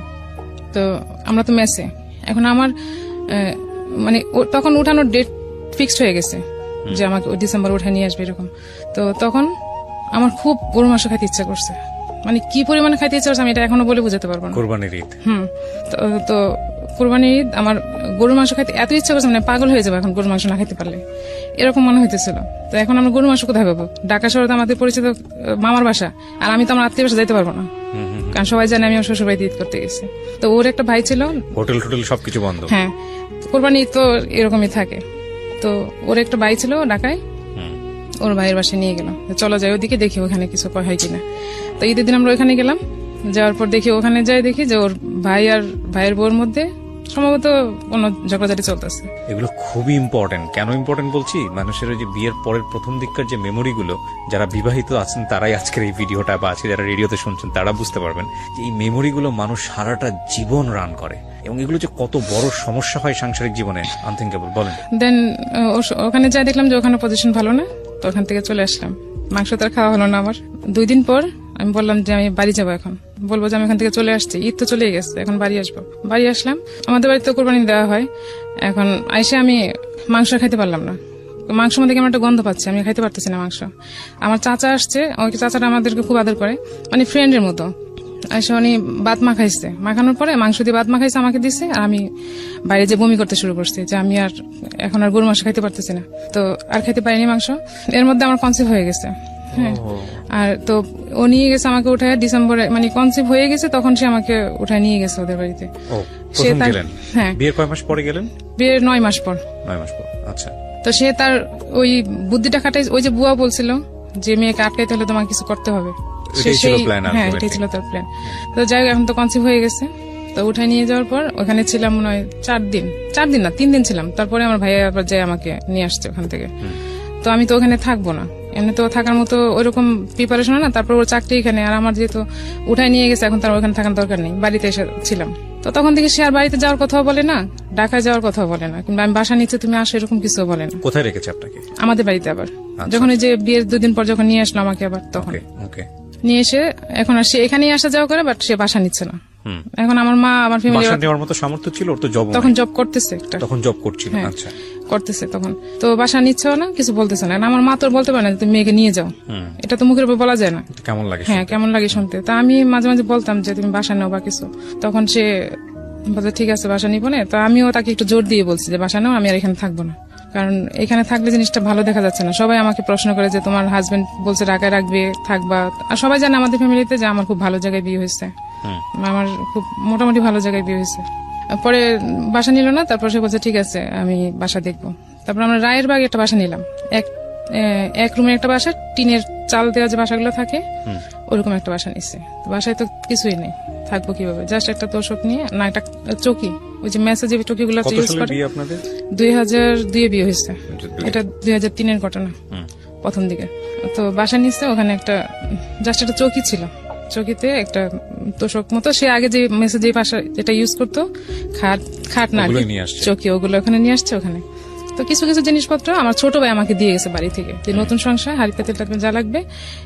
তো আমরা তো মেসে, এখন আমার মানে তখন উঠানোর ডেট ফিক্সড হয়ে গেছে যে আমাকে ডিসেম্বর উঠে নিয়ে আসবে এরকম। তো তখন আমার খুব গরু মাংস খাইতে ইচ্ছা করছে, মানে কি পরিমাণে খাইতে ইচ্ছা করছে আমি এটা এখনো বলে বোঝাতে পারবো না। কোরবানির ঈদ, তো কোরবানির ঈদ আমার গরু মাংস খাইতে এত ইচ্ছা করছে, মানে পাগল হয়ে যাবো এখন গরু মাংস না খাইতে পারলে, এরকম মনে হইতেছিল। তো এখন আমরা গরু মাংস কোথায় পাবো, ঢাকা শহরে তো আমাদের পরিচিত মামার বাসা, আর আমি তো আমার আত্মীয় বাসা যাইতে পারবো না, কারণ সবাই জানে আমি আমার শ্বশুর বাড়িতে ঈদ করতে গেছি। তো ওর একটা ভাই ছিল, হোটেল সবকিছু বন্ধ। হ্যাঁ, কোরবানি ঈদ তো এরকমই থাকে। তো ওর একটা ভাই ছিল ঢাকায়, ওর ভাইয়ের বাসায় নিয়ে গেলাম, চলো যাই ওদিকে দেখি ওখানে কিছু হয় কিনা। তো ঈদের দিন আমরা ওখানে গেলাম, যাওয়ার পর দেখি ওখানে যাই দেখি যে ওর ভাই আর ভাইয়ের বউর মধ্যে সম্ভবত কোনো ঝগড়াঝাটি চলতেছে। এগুলো খুবই ইম্পর্টেন্ট। কেন ইম্পর্টেন্ট বলছি, মানুষের ওই যে বিয়ের পরের প্রথম দিককার যে মেমোরিগুলো, যারা বিবাহিত আছেন তারাই আজকের এই ভিডিওটা বা আজকে যারা রেডিওতে শুনছেন তারা বুঝতে পারবেন যে এই মেমোরিগুলো মানুষ সারাটা জীবন রান করে, এবং এগুলো যে কত বড় সমস্যা হয় সাংসারিক জীবনে আনথিঙ্কেবল। বলেন। দেন ওখানে যাই দেখলাম যে ওখানে পজিশন ভালো না, তো ওখান থেকে চলে আসলাম। মাংস তো আর খাওয়া হলো না আমার। 2 দিন পর আমি বললাম যে আমি বাড়ি যাবো, এখন বলবো যে আমি এখান থেকে চলে আসছি, ঈদ তো চলেই গেছে, এখন বাড়ি আসবো। বাড়ি আসলাম, আমাদের বাড়িতে কোরবানি দেওয়া হয়। এখন আইসে আমি মাংস খাইতে পারলাম না, মাংসের মধ্যে কেমন একটা গন্ধ পাচ্ছি, আমি খাইতে পারতেছি না মাংস। আমার চাচা আসছে, ওই চাচাটা আমাদেরকে খুব আদর করে, মানে ফ্রেন্ডের মতো। আইসে উনি বাত মাখাইছে, মাখানোর পরে মাংস দিয়ে বাত মাখাইছে, আমাকে দিছে, আর আমি বাইরে যে বমি করতে শুরু করছি যে আমি আর এখন আর গরু মাংস খাইতে পারতেছি না, তো আর খাইতে পারিনি মাংস। এর মধ্যে আমার কনসিভ হয়ে গেছে। হ্যাঁ, আর তো ও নিয়ে গেছে আমাকে উঠায় ডিসেম্বরে, মানে কনসিভ হয়ে গেছে তখন সে আমাকে উঠায় নিয়ে গেছে ওদের বাড়িতে। সে গেলেন? হ্যাঁ, বিয়ের কয় মাস পরে গেলেন? বিয়ের 9 মাস পর। 9 মাস পর, আচ্ছা। তো সে তার ওই বুদ্ধিটা খাটাই, ওই যে বুয়া বলছিল যে মেয়েকে আটকাইতে হলে তোমাকে কিছু করতে হবে, হ্যাঁ এটাই ছিল তার প্ল্যান। তো যাই হোক, এখন তো কনসিভ হয়ে গেছে, তো উঠায় নিয়ে যাওয়ার পর ওখানে ছিলাম মনে হয় 4 দিন না 3 দিন ছিলাম। তারপরে আমার ভাইয়া আবার যাই আমাকে নিয়ে আসছে ওখান থেকে। তো আমি তো ওখানে থাকবো না, এমনি তো থাকার মতো ওইরকম প্রিপারেশন হয় না। তারপর ওর চাকরি এখানে, আর আমার যেহেতু উঠায় নিয়ে গেছে, এখন তার ওখানে থাকার দরকার নেই, বাড়িতে এসে ছিলাম। তো তখন থেকে সে আর বাড়িতে যাওয়ার কথাও বলে না, ঢাকায় যাওয়ার কথাও বলে না, কিংবা আমি বাসা নিচ্ছে তুমি আসো এরকম কিছু বলে না। কোথায় রেখেছে আপনাকে? আমাদের বাড়িতে। আবার যখন ওই যে বিয়ের 2 দিন পর যখন নিয়ে আসলো আমাকে, আবার তখন নিয়ে এসে এখন আর সে এখানেই আসা যাওয়া করে, বাট সে বাসা নিচ্ছে না। এখন আমার মা, আমার ফ্যামিলি নেওয়ার মতো সামর্থ্য ছিল ওর, তো জব তখন জব করতেছে একটা, তখন জব করছিল। আচ্ছা, করতেছে তখন, তো বাসা নিচ্ছেও না, কিছু বলতেছে না। আমার মা তো বলতে পারে না তুমি মেয়েকে নিয়ে যাও, এটা তো মুখের উপর বলা যায় না। কেমন লাগে? হ্যাঁ, কেমন লাগে শুনতে। তা আমি মাঝে মাঝে বলতাম যে তুমি বাসা নাও বা কিছু, তখন সে বলছে ঠিক আছে বাসা নিবো না। তো আমিও তাকে একটু জোর দিয়ে বলছি যে বাসা নাও, আমি আর এখানে থাকবো না, কারণ এখানে থাকলে জিনিসটা ভালো দেখা যাচ্ছে না। সবাই আমাকে প্রশ্ন করে যে তোমার হাজবেন্ড বলছে ঢাকায় রাখবে, থাকবা। আর সবাই জানে আমাদের ফ্যামিলিতে যে আমার খুব ভালো জায়গায় বিয়ে হয়েছে, আমার খুব মোটামুটি ভালো জায়গায় বিয়ে হয়েছে। পরে বাসা নিল না, তারপর সে বলছে ঠিক আছে আমি বাসা দেখবো। তারপর আমরা রায়ের বাগে একটা বাসা নিলাম, এক রুমের একটা বাসা, টিনের চাল দেওয়া যে বাসাগুলো থাকে ওরকম একটা বাসা নিচ্ছে। বাসায় তো কিছুই নেই, থাকবো কিভাবে? জাস্ট একটা তোষক নিয়ে, না একটা চৌকি, ওই যে মেসেজে চৌকিগুলো ইউজ করে। 2002 বিয়ে হয়েছে, এটা 2003 ঘটনা, প্রথম দিকে। তো বাসা নিচ্ছে, ওখানে একটা জাস্ট একটা চৌকি ছিল, চৌকিতে একটা তোষক মতো। সে আগে যে মেসেজে বাসা যেটা ইউজ করতো, খাট না চৌকি, ওগুলো ওখানে নিয়ে আসছে ওখানে। তো কিছু কিছু জিনিসপত্র আমার ছোট ভাই আমাকে দিয়ে গেছে বাড়ি থেকে, যে নতুন সংসার হাড়ি পাতিল যা লাগবে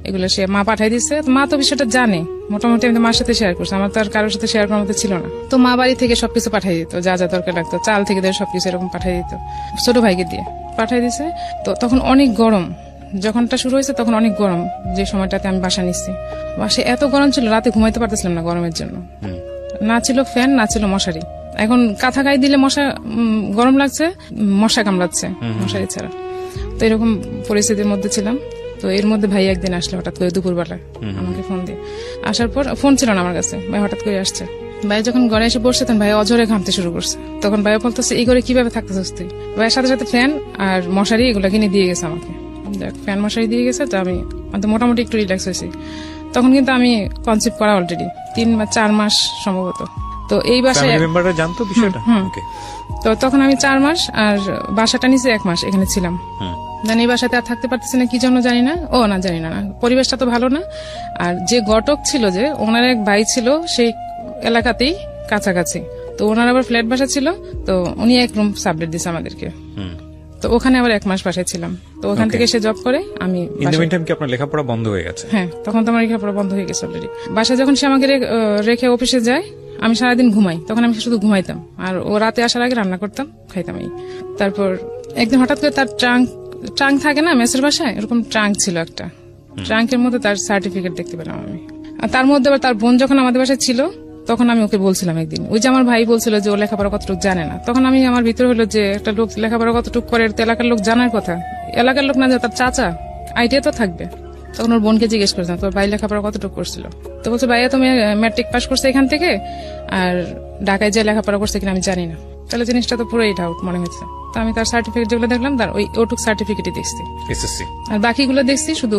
এগুলো সে মা পাঠাই দিচ্ছে। মা তো বিষয়টা জানে মোটামুটি, আমি তো মার সাথে শেয়ার করছি, আমার তো আর কারোর সাথে শেয়ার করার মতো ছিল না। তো মা বাড়ি থেকে সবকিছু পাঠাই দিত, যা যা দরকার লাগতো, চাল থেকে সবকিছু এরকম পাঠাই দিত, ছোট ভাইকে দিয়ে পাঠাই দিছে। তো তখন অনেক গরম, যখনটা শুরু হয়েছে তখন অনেক গরম, যে সময়টাতে আমি বাসা নিচ্ছি। বাসায় এত গরম ছিল, রাতে ঘুমাইতে পারতেছিলাম না গরমের জন্য, না ছিল ফ্যান, না ছিল মশারি। এখন কাঁথা গায়ে দিলে মশা, গরম লাগছে, মশা কামড়াচ্ছে মশারি ছাড়া। তো এরকম পরিস্থিতির মধ্যে ছিলাম। তো এর মধ্যে ভাই একদিন আসলে হঠাৎ করে দুপুরবেলায় আমাকে ফোন দিয়ে, আসার পর ফোন ছিল না আমার কাছে, ভাই হঠাৎ করে আসছে। ভাই যখন ঘরে এসে বসছে তখন ভাই অঝরে ঘামতে শুরু করছে। তখন ভাই বলতেছে এই ঘরে কিভাবে থাকতেছিস তুই? ভাইয়ের সাথে সাথে ফ্যান আর মশারি এগুলো কিনে দিয়ে গেছে আমাকে, ফ্যান মশারি দিয়ে গেছে। তো আমি মোটামুটি একটু রিল্যাক্স হয়েছি। তখন কিন্তু আমি কনসিভ করা অলরেডি 3 বা 4 মাস সম্ভবত। তো এই বাসায় জানতো বিষয়টা। তো তখন আমি 4 মাস, আর বাসাটা নিচে 1 মাস এখানে ছিলাম। এই বাসাতে আর থাকতে পারতেছি না, কি জন্য জানি না। জানি না, পরিবেশটা তো ভালো না। আর যে ঘটক ছিল, যে ওনার এক ভাই ছিল সেই এলাকাতেই কাছাকাছি, তো ওনার আবার ফ্ল্যাট বাসা ছিল, তো উনি 1 রুম সাবলেট দিছে আমাদেরকে। তো ওখানে আবার 1 মাস বাসায় ছিলাম। তো ওখান থেকে সে জব করে, আমি আপনার লেখাপড়া বন্ধ হয়ে গেছে? হ্যাঁ, তখন তো আমার লেখাপড়া বন্ধ হয়ে গেছে অলরেডি। বাসায় যখন সে আমাকে রেখে অফিসে যায়, আমি সারাদিন ঘুমাই, তখন আমি শুধু ঘুমাইতাম, আর ও রাতে আসার আগে রান্না করতাম, খাইতাম। তারপর একদিন হঠাৎ করে তার ট্রাঙ্ক থাকে না মেসের বাসায়, এরকম ট্রাঙ্ক ছিল একটা, ট্রাঙ্কের মধ্যে তার সার্টিফিকেট দেখতে পেলাম আমি। আর তার মধ্যে আবার তার বোন যখন আমাদের বাসায় ছিল, তখন আমি ওকে বলছিলাম একদিন, ওই যে আমার ভাই বলছিল যে ও লেখাপড়া কতটুকু জানে না, তখন আমি আমার ভিতরে হলো যে একটা লোক লেখাপড়া কতটুকু করে এলাকার লোক জানার কথা, এলাকার লোক না যে তার চাচা, আইডিয়া তো থাকবে। তখন ওর বোনকে জিজ্ঞেস করেছিলাম তোর ভাই লেখাপড়া কতটুকু করছিল, তো বলছে ভাইয়া তুমি ম্যাট্রিক পাস করছে এখান থেকে, আর ঢাকায় যে লেখাপড়া করছে কিনা আমি জানি না। তাহলে জিনিসটা তো পুরোই ডাউট মনে হচ্ছে। তো আমি তার সার্টিফিকেট যেগুলো দেখলাম, তার ওটুক সার্টিফিকেটই দেখছি, এসএসসি, আর বাকিগুলো দেখছি শুধু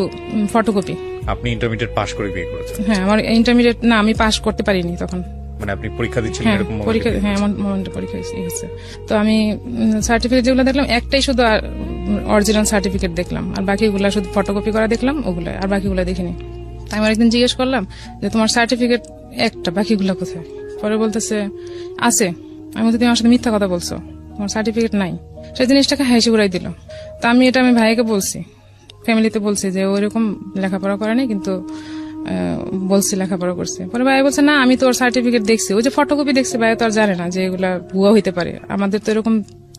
ফটোকপি। আপনি ইন্টারমিডিয়েট পাস করে বিয়ে করেছেন? হ্যাঁ, আমার ইন্টারমিডিয়েট না, আমি পাস করতে পারিনি তখন, মানে আপনি পরীক্ষা দিচ্ছিলেন এরকম moment? পরীক্ষা, হ্যাঁ এমন মোমেন্টে পরীক্ষা হয়েছে। তো আমি সার্টিফিকেট যেগুলো দেখলাম একটাই শুধু অরিজিনাল সার্টিফিকেট দেখলাম, আর বাকিগুলা শুধু ফটোকপি করা দেখলাম, ওগুলা আর বাকিগুলা দেখিনি। তাই আমি একদিন জিজ্ঞেস করলাম যে তোমার সার্টিফিকেট একটা, বাকিগুলা কোথায়? পরে বলতেছে আছে। আমি বলতে তুমি আমার সাথে মিথ্যা কথা বলছো, তোমার সার্টিফিকেট নাই। সেই জিনিসটাকে হাসি উড়াই দিল। তা আমি এটা আমি ভাইকে বলছি, ফ্যামিলিতে বলছি যে ওইরকম লেখাপড়া করে নাই, কিন্তু বলছি লেখাপড়া করছে। পরে ভাই বলছে না আমি তো ওর সার্টিফিকেট দেখছি, ওই যে ফটোকপি দেখছি, ভাই তো আর জানে না যে এগুলা ভুয়া হইতে পারে। আমাদের তো এরকম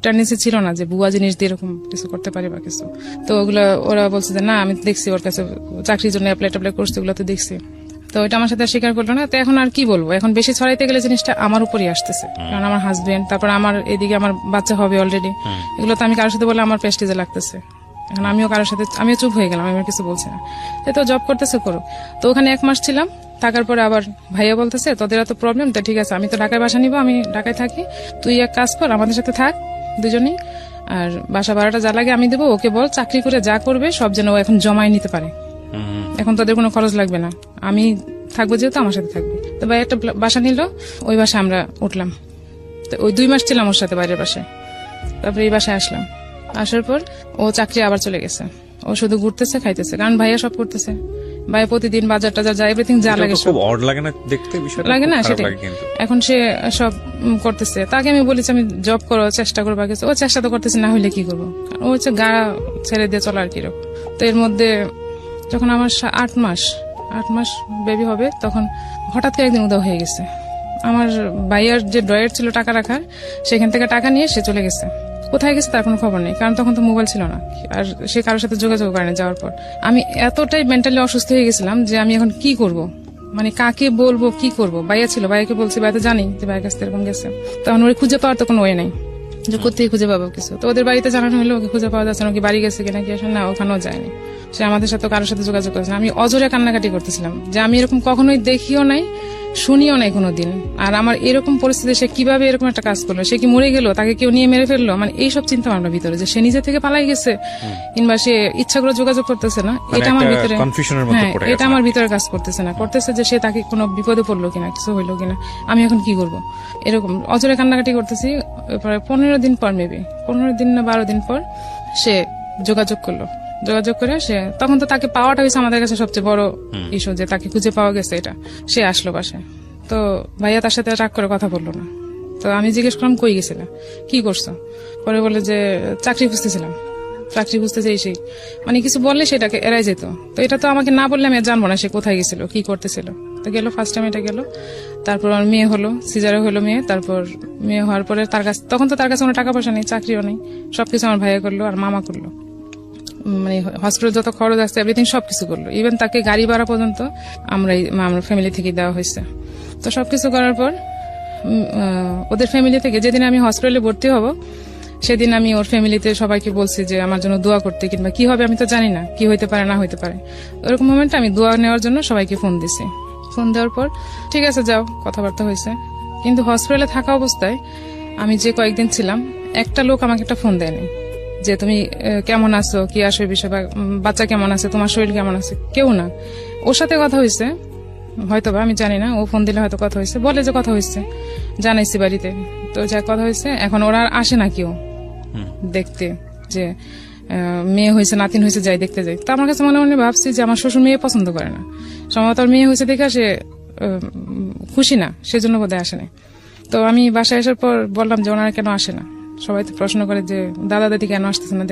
টেন্ডেন্সি ছিল না যে ভুয়া জিনিস দিয়ে এরকম কিছু করতে পারে বা কিছু। তো ওগুলা ওরা বলছে যে না আমি দেখছি, ওর কাছে চাকরির জন্য অ্যাপ্লাই করছে, ওগুলো তো দেখছি। তো এটা আমার সাথে স্বীকার করলো না। তো এখন আর কি বলবো, এখন বেশি ছড়াইতে গেলে জিনিসটা আমার উপরই আসতেছে, কারণ আমার হাজবেন্ড, তারপর আমার এদিকে আমার বাচ্চা হবে অলরেডি, এগুলো তো আমি কারোর সাথে বলে আমার প্রেস্টিজে লাগতেছে। এখন আমিও কারোর সাথে, আমিও চুপ হয়ে গেলাম, আমি আর কিছু বলছি না। তো জব করতেছে করুক। তো ওখানে 1 মাস ছিলাম, থাকার পরে আবার ভাইয়া বলতেছে তোদের এত প্রবলেম, তো ঠিক আছে আমি তো ঢাকায় বাসা নিবো, আমি ঢাকায় থাকি, তুই এক কাজ কর আমাদের সাথে থাক দুজনেই, আর বাসা ভাড়াটা যা লাগে আমি দেবো, ওকে বল চাকরি করে যা করবে সব যেন ও এখন জমাই নিতে পারে, এখন তোদের কোনো খরচ লাগবে না, আমি থাকবো যেহেতু আমার সাথে থাকবে। তো ভাই একটা বাসা নিল, ওই বাসায় আমরা উঠলাম। তো ওই 2 মাস ছিলাম ওর সাথে বাইরের বাসায়। তারপরে এই বাসায় আসলাম, আসার পর ও চাকরি আবার চলে গেছে, ও শুধু ঘুরতেছে খাইতেছে, কারণ ভাইয়া সব করতেছে। ভাই প্রতিদিন বাজার টাজার যায়, এভরিথিং যা লাগে খুব অড লাগে না দেখতে, বিষয়টা লাগে না, খুব খারাপ সেটাই। লাগে কিন্তু। এখন সে সব করতেছে। তাকে আমি বলেছি আমি জব করো, চেষ্টা করবো কিছু, ও চেষ্টা তো করতেছে, না হইলে কি করবো, ও হচ্ছে গা ছেড়ে দিয়ে চলা আর কি রকম। তো এর মধ্যে যখন আমার 8 মাস বেবি হবে, তখন হঠাৎ করে একদিন উধাও হয়ে গেছে। আমার ভাইয়ার যে ড্রয়ার ছিল টাকা রাখার, সেখান থেকে টাকা নিয়ে সে চলে গেছে। কোথায় গেছে তার কোনো খবর নেই, কারণ তখন তো মোবাইল ছিল না, আর সে কারোর সাথে যোগাযোগ করে না। যাওয়ার পর আমি এতটাই মেন্টালি অসুস্থ হয়ে গেছিলাম যে আমি এখন কি করব, মানে কাকে বলবো, কি করব। ভাইয়া ছিল, ভাইয়াকে বলছি, ভাই তো জানি যে ভাইয়ের কাছ থেকে এরকম গেছে। তখন ওরে খুঁজে পাওয়ার তো কোনো ওয়ে নাই, যে কোথায় খুঁজে পাবো কিছু। তো ওদের বাড়িতে জানানো হলো ওকে খুঁজে পাওয়া যাচ্ছে না, ওকে বাড়ি গেছে কিনা কি আসলে না, ওখানেও যায়নি। সে আমাদের সাথে কারোর সাথে যোগাযোগ করেছে। আমি অজরে কান্নাকাটি করতেছিলাম যে আমি এরকম কখনোই দেখিও নাই, শুনিও নাই কোনোদিন। আর আমার এরকম পরিস্থিতি, সে কিভাবে এরকম একটা কাজ করলো, সে কি মরে গেল, তাকে কেউ নিয়ে মেরে ফেললো, মানে এইসব চিন্তা ভাবনার ভিতরে, যে সে নিজে থেকে পালাই গেছে কিংবা সে ইচ্ছা করে যোগাযোগ করতেছে না, এটা আমার ভিতরে, হ্যাঁ এটা আমার ভিতরে কাজ করতেছে না, করতেছে যে সে তাকে কোনো বিপদে পড়লো কিনা, কিছু হইলো কিনা, আমি এখন কি করব, এরকম অজরে কান্নাকাটি করতেছি। প্রায় 15 দিন পর, মেবি 15 দিন না 12 দিন পর সে যোগাযোগ করলো। যোগাযোগ করে সে, তখন তো তাকে পাওয়াটা হয়েছে আমাদের কাছে সবচেয়ে বড় ইস্যু, যে তাকে খুঁজে পাওয়া গেছে এটা। সে আসলো বাসায়, তো ভাইয়া তার সাথে রাগ করে কথা বললো না। তো আমি জিজ্ঞেস করলাম কই গেছিলাম, কি করছো? পরে বলে যে চাকরি খুঁজতেছিলাম, চাকরি খুঁজতেছে সেই, মানে কিছু বললে সেটাকে এড়াই যেত। তো এটা তো আমাকে না বললে আমি জানবো না সে কোথায় গেছিল, কি করতেছিল। তো গেল, ফার্স্ট টাইম এটা গেল। তারপর আমার মেয়ে হলো, সিজারে হলো মেয়ে। তারপর মেয়ে হওয়ার পরে তার কাছে, তখন তো তার কাছে কোনো টাকা পয়সা নেই, চাকরিও নেই, সবকিছু আমার ভাইয়া করলো আর মামা করলো, মানে হসপিটাল যত খরচ আছে এভরিথিং সবকিছু করলো। ইভেন তাকে গাড়ি ভাড়া পর্যন্ত আমরা ফ্যামিলি থেকে দেওয়া হয়েছে। তো সবকিছু করার পর ওদের ফ্যামিলি থেকে যেদিন আমি হসপিটালে ভর্তি হব, সেদিন আমি ওর ফ্যামিলিতে সবাইকে বলছি যে আমার জন্য দোয়া করতে, কিংবা কি হবে আমি তো জানি না, কি হইতে পারে না হইতে পারে। ওরকম মোমেন্টে আমি দোয়া নেওয়ার জন্য সবাইকে ফোন দিছি। ফোন দেওয়ার পর ঠিক আছে যাও, কথাবার্তা হয়েছে। কিন্তু হসপিটালে থাকা অবস্থায় আমি যে কয়েকদিন ছিলাম, একটা লোক আমাকে একটা ফোন দেয়নি যে তুমি কেমন আছো, কি আসো বিষয়, বা বাচ্চা কেমন আছে, তোমার শরীর কেমন আছে, কেউ না। ওর সাথে কথা হয়েছে হয়তোবা, আমি জানি না, ও ফোন দিলে হয়তো কথা হয়েছে, বলে যে কথা হয়েছে, জানাইছি বাড়িতে। তো যা কথা হয়েছে, এখন ওরা আর আসে না কেউ দেখতে, যে মেয়ে হয়েছে নাতিন হয়েছে যাই দেখতে যাই। তো আমার কাছে মনে মনে ভাবছি যে আমার শ্বশুর মেয়ে পছন্দ করে না, সম্ভবত ওর মেয়ে হয়েছে দেখে সে খুশি না, সেজন্য বোধহয় আসে না। তো আমি বাসায় আসার পর বললাম যে ওনারা কেন আসে না, সবাই তো প্রশ্ন করে যে দাদা দাদি কেন আসতেছে না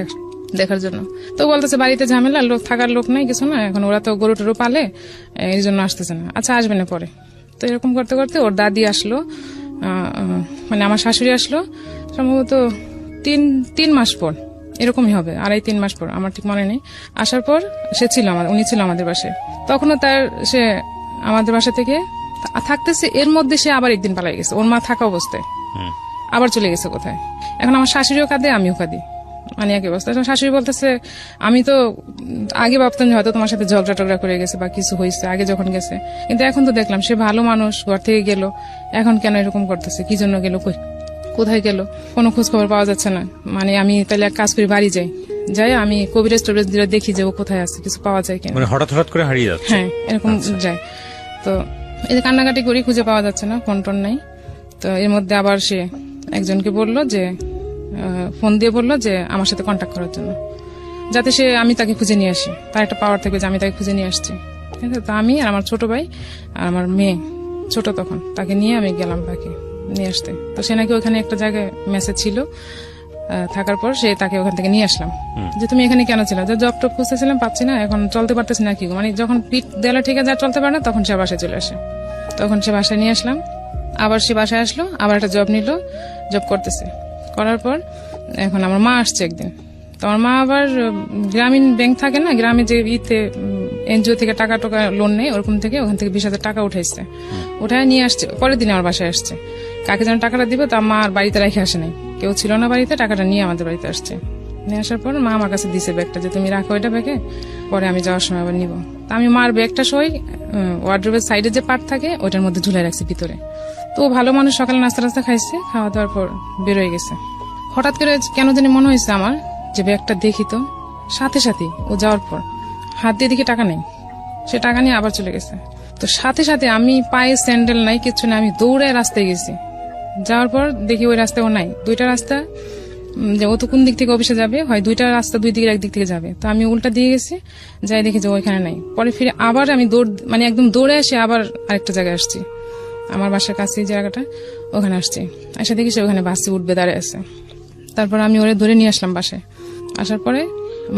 দেখার জন্য। তো বলতেছে বাড়িতে ঝামেলা, লোক থাকার লোক নাই, কিছু না, এখন ওরা তো গরু টরু পালে, এই জন্য আসতেছে না। আচ্ছা আসবে না পরে। তো এরকম করতে করতে ওর দাদি আসলো, মানে আমার শাশুড়ি আসলো সম্ভবত 3 মাস পর, এরকমই হবে, 2.5-3 মাস পর, আমার ঠিক মনে নেই। আসার পর সে ছিল উনি ছিল আমাদের বাসায়, তখনও সে আমাদের বাসা থেকে থাকতেছে। এর মধ্যে সে আবার একদিন পালাই গেছে, ওর মা থাকা অবস্থায় আবার চলে গেছে কোথায়। এখন আমার শাশুড়িও কাঁদে, আমিও কাঁদি, মানে একই অবস্থা। শাশুড়ি বলতেছে আমি তো আগে ভাবতাম যে হয়তো তোমার সাথে ঝগড়া টগড়া করে গেছে বা কিছু হয়েছে আগে যখন গেছে, কিন্তু এখন তো দেখলাম সে ভালো মানুষ, ঘর থেকে গেল, এখন কেন এরকম করতেছে, কি জন্য গেল, কোথায় গেল, কোনো খোঁজ খবর পাওয়া যাচ্ছে না। মানে আমি তাহলে এক কাজ করি, বাড়ি যাই আমি কবিরাজ টবিরাজ দেখি যে ও কোথায় আছে, কিছু পাওয়া যায় কিনা, মানে হঠাৎ করে হারিয়ে যাচ্ছে। হ্যাঁ এরকম যায়। তো এই যে কান্নাকাটি করি, খুঁজে পাওয়া যাচ্ছে না, ফোন টোন নাই। তো এর মধ্যে আবার সে একজনকে বললো যে ফোন দিয়ে বললো যে আমার সাথে কন্ট্যাক্ট করার জন্য, যাতে আমি তাকে খুঁজে নিয়ে আসি। তার একটা পাওয়ার থাকবে যে আমি তাকে খুঁজে নিয়ে আসছি। ঠিক আছে, তো আমি আর আমার ছোট ভাই আর আমার মেয়ে ছোট তখন, তাকে নিয়ে আমি গেলাম তাকে নিয়ে আসতে। তো সে নাকি ওখানে একটা জায়গায় মেসেজ ছিল, থাকার পর তাকে ওখান থেকে নিয়ে আসলাম। যে তুমি এখানে কেন ছিল? যে জব টব খুঁজতেছিলাম, পাচ্ছি না, এখন চলতে পারতেছি না, কি মানে যখন পিঠ দেওয়ালে ঠিক আছে আর চলতে পারে না, তখন সে বাসায় চলে আসে। তখন সে বাসায় নিয়ে আসলাম, আবার সে বাসায় আসলো, আবার একটা জব নিল, জব করতেছে। করার পর এখন আমার মা আসছে একদিন। তো আমার মা আবার গ্রামীণ ব্যাংক থাকে না, গ্রামে যে এনজিও থেকে টাকা লোন নেই, ওরকম থেকে ওখান থেকে 20,000 টাকা উঠাইছে, উঠায় নিয়ে আসছে। পরের দিন আমার বাসায় আসছে, কাকে যেন টাকাটা দিবে, তা মা আর বাড়িতে রেখে আসে নাই, কেউ ছিল না বাড়িতে, টাকাটা নিয়ে আমাদের বাড়িতে আসছে। নিয়ে আসার পর মা আমার কাছে দিছে ব্যাগটা, যে তুমি রাখো এটা ব্যাগে, পরে আমি যাওয়ার সময় আবার নিবো। তা আমি মার ব্যাগটা সই ওয়ার্ড্রোবের সাইডে যে পার্ট থাকে ওইটার মধ্যে ঝুলাই রাখছি ভিতরে। তো ভালো মানুষ, সকালে নাস্তা খাইছে, খাওয়া দাওয়ার পর বেরোয় গেছে। হঠাৎ করে কেন জানি মনে হয়েছে আমার যে ব্যাগটা দেখি, তো সাথে সাথে ও যাওয়ার পর হাত দিয়ে দেখি টাকা নেই, সে টাকা নিয়ে আবার চলে গেছে। তো সাথে সাথে আমি পায়ে স্যান্ডেল নাই, কিছু না, আমি দৌড়ায় রাস্তায় গেছি। যাওয়ার পর দেখি ওই রাস্তায় ও নাই। দুইটা রাস্তা, যে ও তো কোন দিক থেকে অফিসে যাবে, হয় দুইটা রাস্তা দুই দিকের একদিক থেকে যাবে। তো আমি উল্টা দিয়ে গেছি, যাই দেখি যে ওইখানে নাই। পরে ফিরে আবার আমি একদম দৌড়ে এসে আবার আরেকটা জায়গায় আসছি, আমার বাসার কাছে যে জায়গাটা, ওখানে আসছি। এসে দেখি সে ওখানে বাসে উঠবে দাঁড়িয়ে আছে। তারপর আমি ওরে ধরে নিয়ে আসলাম বাসায়। আসার পরে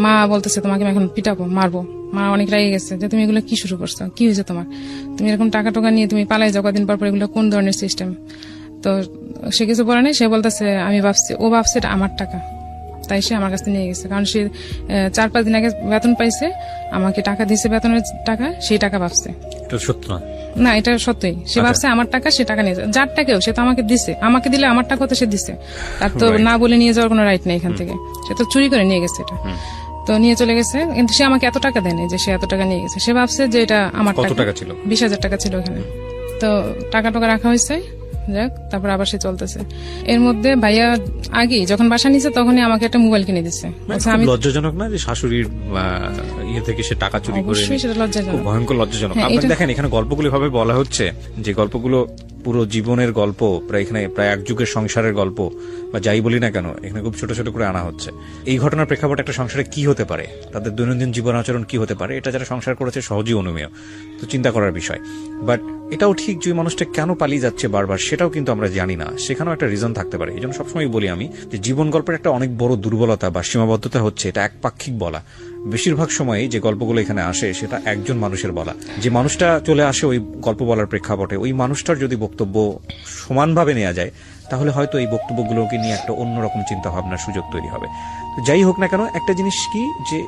মা বলতেছে তোমাকে আমি এখন পিটাবো, মারবো। মা অনেক রেগে গেছে যে তুমি এগুলো কি শুরু করছো, কি হয়েছে তোমার, তুমি এরকম টাকা টোকা নিয়ে তুমি পালাই যাও কদিন পর, এগুলো কোন ধরনের সিস্টেম? তো সে কিছু বলে নাই, সে বলতেছে ও ভাবছে এটা আমার টাকা, তাই সে আমার কাছে নিয়ে গেছে। কারণ সে 4-5 দিন আগে বেতন পাইছে, আমাকে টাকা দিয়েছে, বেতনের টাকা, সেই টাকা ভাবছে। এটা সত্য না? না, এটা সত্যি। সে ভাবছে আমার টাকা, সে টাকা নিয়ে যার টাকাও সে তো আমাকে দিছে, আমাকে দিলে আমার টাকা তো সে দিছে, তার তো না বলে নিয়ে যাওয়ার কোনো রাইট নেই এখান থেকে। সে তো চুরি করে নিয়ে গেছে এটা, তো নিয়ে চলে গেছে। কিন্তু সে আমাকে এত টাকা দেয়নি যে সে এত টাকা নিয়ে গেছে। সে ভাবছে যে এটা আমার টাকা ছিল, 20,000 টাকা ছিল ওখানে। তো টাকা রাখা হয়েছে, যাক, তারপর আবার সে চলতেছে। এর মধ্যে ভাইয়া আগে যখন বাসা নিছে তখনই আমাকে একটা মোবাইল কিনে দিচ্ছে। আমি লজ্জাজনক না যে শাশুড়ির ইয়ে থেকে সে টাকা চুরি করে? অবশ্যই সেটা লজ্জাজনক, ভয়ঙ্কর লজ্জাজনক। আপনি দেখেন এখানে গল্পগুলো ভাবে বলা হচ্ছে, যে গল্পগুলো পুরো জীবনের গল্প, প্রায় এক যুগের সংসারের গল্প, বা যাই বলি না কেন, এখানে খুব ছোট ছোট করে আনা হচ্ছে। এই ঘটনার প্রেক্ষাপটে একটা সংসারে কি হতে পারে, তাদের দৈনন্দিন জীবন আচরণ কি হতে পারে, এটা যারা সংসার করেছে সহজেই অনুমেয়, তো চিন্তা করার বিষয়। বাট এটাও ঠিক যে মানুষটা কেন পালিয়ে যাচ্ছে বারবার, সেটাও কিন্তু আমরা জানি না, সেখানেও একটা রিজন থাকতে পারে। এই জন্য সবসময় বলি আমি যে জীবন গল্পের একটা অনেক বড় দুর্বলতা বা সীমাবদ্ধতা হচ্ছে এটা একপাক্ষিক বলা। বেশিরভাগ সময় যে গল্পগুলো এখানে আসে সেটা একজন মানুষের বলা। যে মানুষটা চলে আসে ওই গল্প বলার প্রেক্ষাপটে, ওই মানুষটার যদি বক্তব্য সমানভাবে নেওয়া যায়, তাহলে হয়তো এই বক্তব্যগুলোকে নিয়ে একটা অন্যরকম চিন্তা ভাবনার সুযোগ তৈরি হবে। তো যাই হোক না কেন, একটা জিনিস কি, যে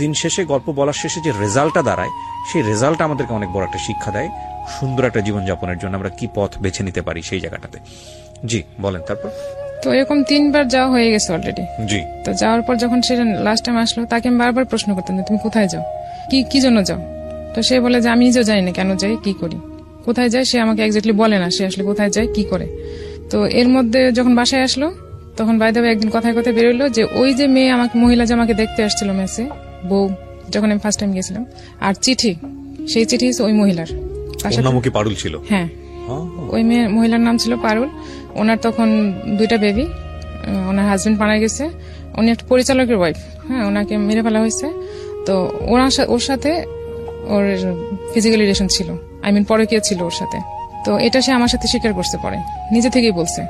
দিন শেষে গল্প বলার শেষে যে রেজাল্টটা দাঁড়ায়, সেই রেজাল্ট আমাদেরকে অনেক বড় একটা শিক্ষা দেয় সুন্দর একটা জীবনযাপনের জন্য আমরা কি পথ বেছে নিতে পারি সেই জায়গাটাতে। জি বলেন। তারপর তো এরকম 3 বার যাওয়া হয়ে গেছে অলরেডি। জি। তো যাওয়ার পর যখন সে লাস্ট টাইম আসলো, তাকে আমি বারবার প্রশ্ন করতাম যে তুমি কোথায় যাও, কি জন্য যাও? তো সে বলে যে আমি নিজেও জানি না কেন যাই, কি করি, কোথায় যায়, সে আমাকে এক্স্যাক্টলি বলে না সে আসলে কোথায় যায়, কি করে। তো এর মধ্যে যখন বাসায় আসলো, তখন বাইরে একদিন কথায় কথায় বেরোলো যে ওই যে মেয়ে মহিলা যে আমাকে দেখতে আসছিল মেসে, বউ, যখন আমি ফার্স্ট টাইম গেছিলাম, আর চিঠি, সেই চিঠি ওই মহিলার। পারুল ছিল? হ্যাঁ, ওই মহিলার নাম ছিল পারুল। ওনার তখন 2টা বেবি, ওনার হাজবেন্ড মারা গেছে, উনি একটা পরিচালকের ওয়াইফ। হ্যাঁ, ওনাকে মেরে ফেলা হয়েছে। তো ওর সাথে ওর ফিজিক্যাল রিলেশন ছিল, পরকীয়া ছিল ওর সাথে। তো এটা সে আমার সাথে স্বীকার করতে পারে, নিজে থেকেই বলছে